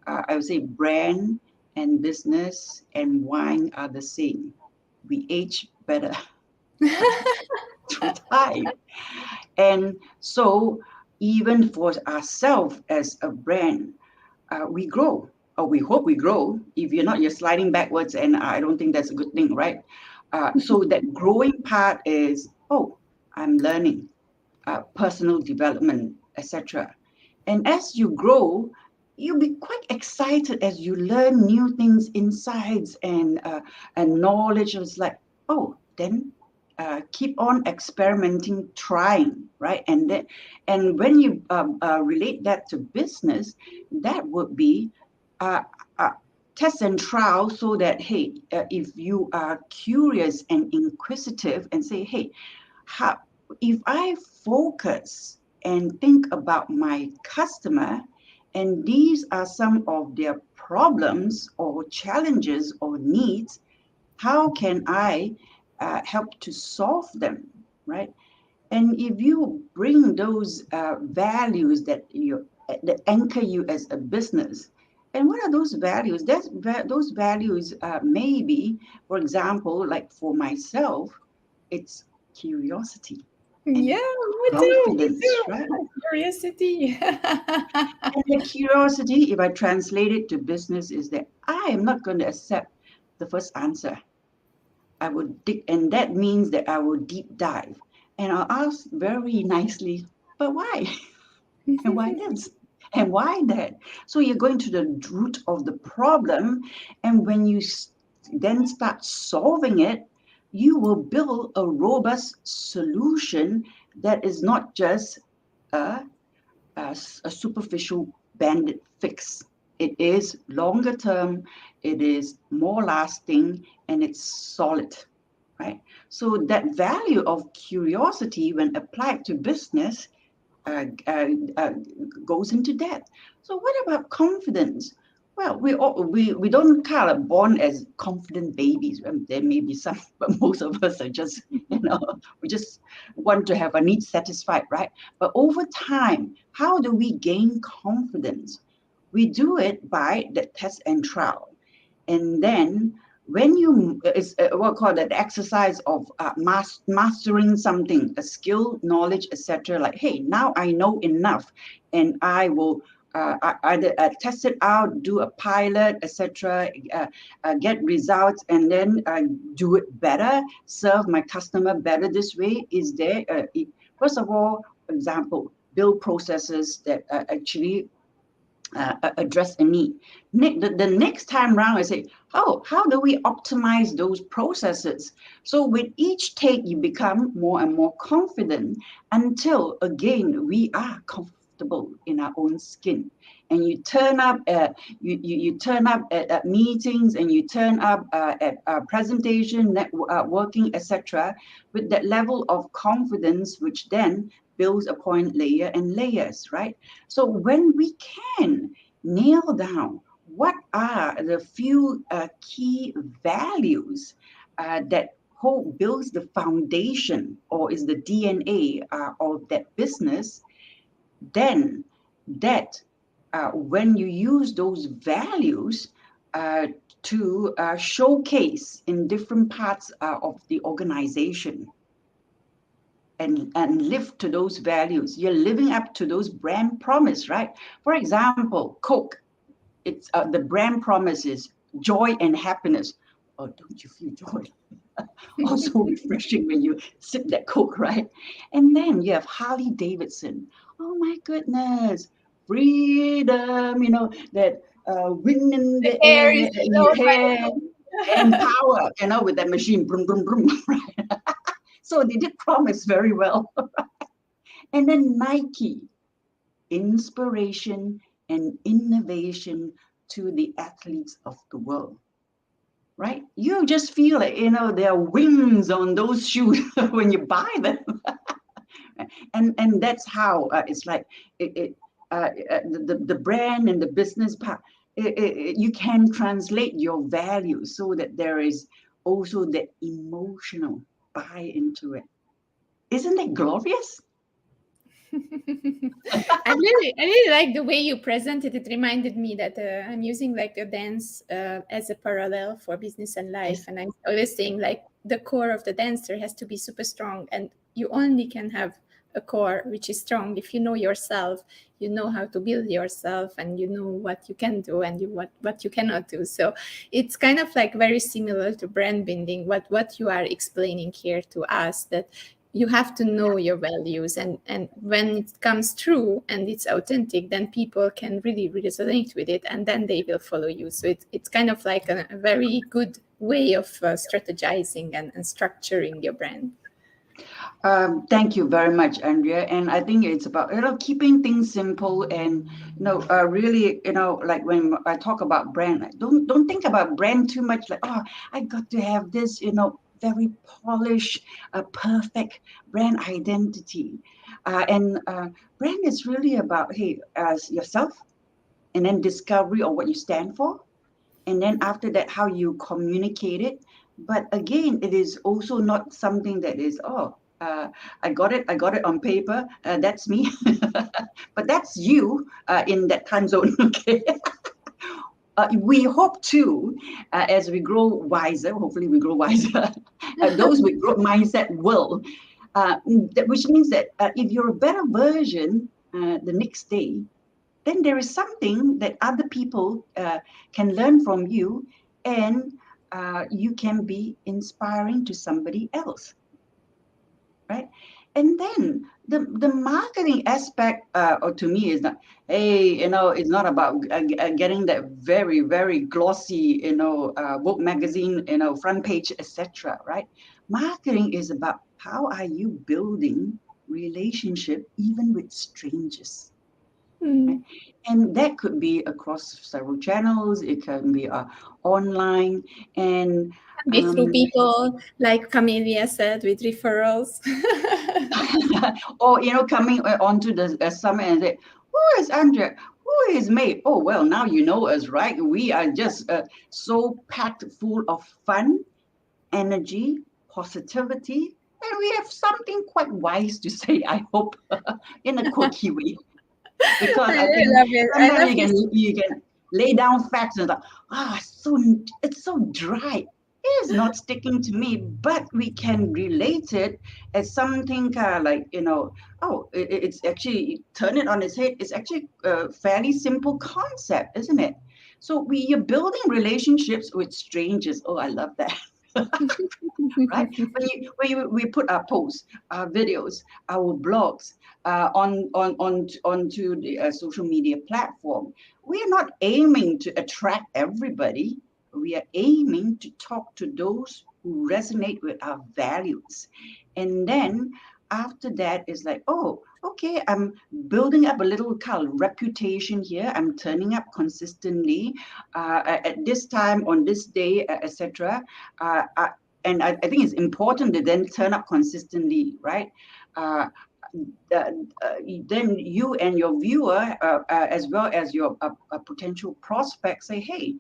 I would say brand and business and wine are the same. We age better through time, and so even for ourselves as a brand, we grow, or we hope we grow. If you're not, you're sliding backwards, and I don't think that's a good thing, right? So that growing part is, I'm learning, personal development, etc. And as you grow, you'll be quite excited as you learn new things, insights, and knowledge. It's like, then keep on experimenting, trying, right? And when you relate that to business, that would be test and trial, so that, hey, if you are curious and inquisitive and say, hey, how, if I focus and think about my customer, and these are some of their problems or challenges or needs, how can I help to solve them, right? And if you bring those values that anchor you as a business, and what are those values? Those values may be, for example, like for myself, it's curiosity and Yeah, me too. Me confidence, too. right? Curiosity. And the curiosity, if I translate it to business, is that I am not going to accept the first answer. I would dig, and that means that I will deep dive, and I'll ask very nicely, but why? And why this? And why that? So you're going to the root of the problem, and when you then start solving it, you will build a robust solution that is not just a, a superficial bandit fix. It is longer term, it is more lasting, and it's solid, right? So that value of curiosity, when applied to business, uh, uh, uh, goes into that. So what about confidence? Well, we don't kind of born as confident babies. There may be some, but most of us are just, we just want to have our needs satisfied, right? But over time, how do we gain confidence? We do it by the test and trial. And then when you, it's what called that exercise of mastering something, a skill, knowledge, etc. Like, hey, now I know enough, and I will either test it out, do a pilot, etc., get results, and then do it better, serve my customer better this way. Is there, first of all, for example, build processes that actually address a need. The next time round, I say, oh, how do we optimize those processes? So with each take, you become more and more confident until, again, we are comfortable in our own skin. And you turn up you turn up at meetings, and you turn up at presentation, networking, etc., with that level of confidence, which then builds upon layer and layers, right? So when we can nail down what are the few key values that builds the foundation, or is the DNA of that business, then that when you use those values to showcase in different parts of the organization, and live to those values, you're living up to those brand promise, right? For example, Coke, it's the brand promise is joy and happiness. Oh, don't you feel joy? Also refreshing when you sip that Coke, right? And then you have Harley Davidson. Oh my goodness, freedom, that wind in the Air air is in so your hair, and power, with that machine, brum, brum, brum, right? So they did promise very well. And then Nike, inspiration and innovation to the athletes of the world, right? You just feel it, there are wings on those shoes when you buy them. and that's how it's like the brand and the business part. You can translate your values so that there is also that emotional buy into it. Isn't it glorious? I really like the way you presented it. Reminded me that I'm using like a dance as a parallel for business and life. Yes. And I'm always saying like the core of the dancer has to be super strong, and you only can have a core which is strong if you know yourself, you know how to build yourself, and you know what you can do and what you cannot do. So it's kind of like very similar to brand building, what you are explaining here to us, that you have to know your values, and when it comes true and it's authentic, then people can really resonate with it, and then they will follow you. So it's kind of like a very good way of strategizing and structuring your brand. Thank you very much, Andrea. And I think it's about keeping things simple and really like when I talk about brand, like, don't think about brand too much. Like, oh, I got to have this very polished, perfect brand identity, and brand is really about, hey, as yourself, and then discovery of what you stand for, and then after that how you communicate it. But again, it is also not something that is, I got it on paper, that's me. But that's you in that time zone. Okay. We hope to, as we grow wiser, hopefully we grow wiser, those with growth mindset will, which means that if you're a better version the next day, then there is something that other people can learn from you, and you can be inspiring to somebody else, right? And then the marketing aspect, or to me, is not, hey, it's not about getting that very, very glossy, book magazine, front page, etc. Right? Marketing is about how are you building relationship even with strangers. Right? And that could be across several channels. It can be online, and Be through people, like Camelia said, with referrals. or coming onto the summit and say, who is Andrea? Who is May? Oh, well, now you know us, right? We are just so packed full of fun, energy, positivity, and we have something quite wise to say, I hope, in a quirky way. Because I I really think love it. I sometimes love this. you can lay down facts and like, it's so dry. It is not sticking to me, but we can relate it as something kind of like, it's actually, turn it on its head. It's actually a fairly simple concept, isn't it? So you're building relationships with strangers. Oh, I love that. Right? We put our posts, our videos, our blogs onto the social media platform. We are not aiming to attract everybody. We are aiming to talk to those who resonate with our values. And then after that is like, oh, okay, I'm building up a little kind of reputation here. I'm turning up consistently at this time on this day, etc. And I think it's important to then turn up consistently, right? Uh, then you and your viewer, as well as your potential prospect, say, hey,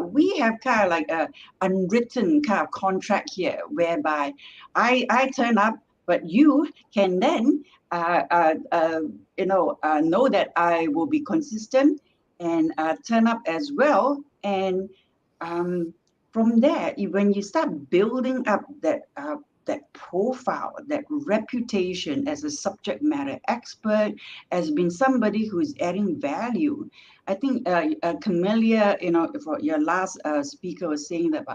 we have kind of like a unwritten kind of contract here, whereby I turn up, but you can then, know that I will be consistent and turn up as well. And from there, when you start building up that profile, that reputation as a subject matter expert, as being somebody who is adding value, I think Camelia, for your last speaker was saying that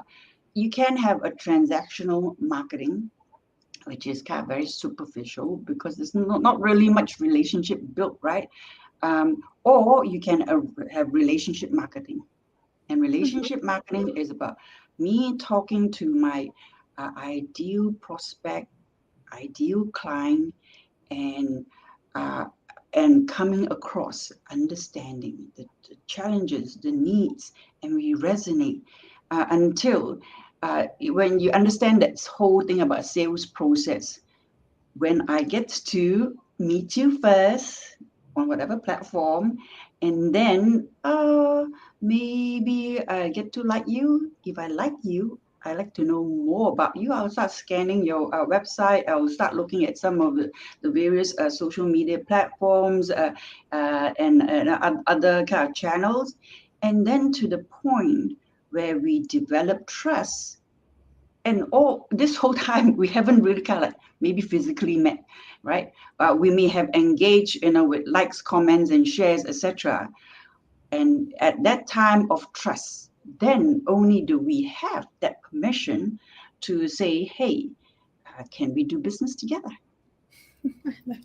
you can have a transactional marketing, which is kind of very superficial because there's not really much relationship built, right? Or you can have relationship marketing. And relationship marketing is about me talking to my ideal prospect, ideal client, and uh, coming across, understanding the challenges, the needs, and we resonate until when you understand that whole thing about sales process. When I get to meet you first on whatever platform, and then maybe I get to like you. If I like you, I like to know more about you. I'll start scanning your website. I'll start looking at some of the various social media platforms and other kind of channels. And then to the point where we develop trust. And all this whole time, we haven't really kind of like maybe physically met, right? We may have engaged, with likes, comments, and shares, etc. And at that time of trust, then only do we have that permission to say, hey, can we do business together?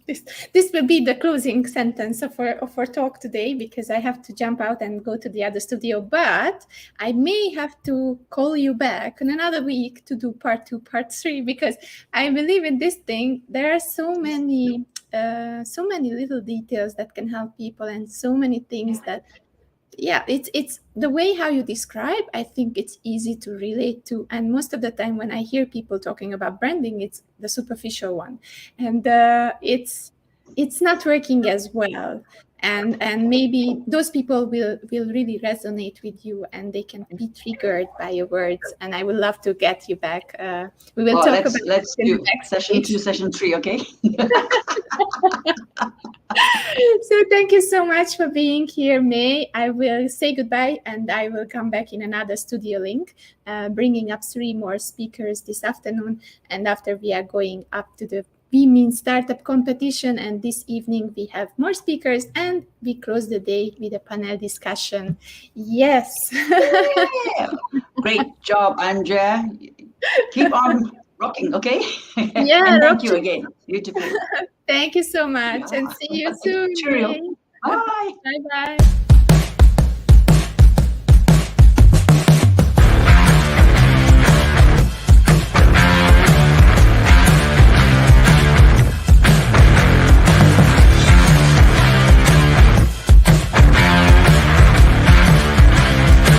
This will be the closing sentence of our talk today, because I have to jump out and go to the other studio. But I may have to call you back in another week to do part 2, part 3, because I believe in this thing. There are so many little details that can help people, and so many things that, yeah, it's the way how you describe. I think it's easy to relate to, and most of the time when I hear people talking about branding, it's the superficial one, and it's not working as well, and maybe those people will really resonate with you, and they can be triggered by your words. And I would love to get you back. We will talk about let's do session 2, session 3, okay? So thank you so much for being here, May. I will say goodbye, and I will come back in another studio link, bringing up 3 more speakers this afternoon. And after, we are going up to the Women Startup competition. And this evening we have more speakers, and we close the day with a panel discussion. Yes. Yeah. Great job, Andrea. Keep on rocking, okay? Yeah. And thank you again. Beautiful. Thank you so much, and see you soon. Cheerio. Bye. Bye-bye.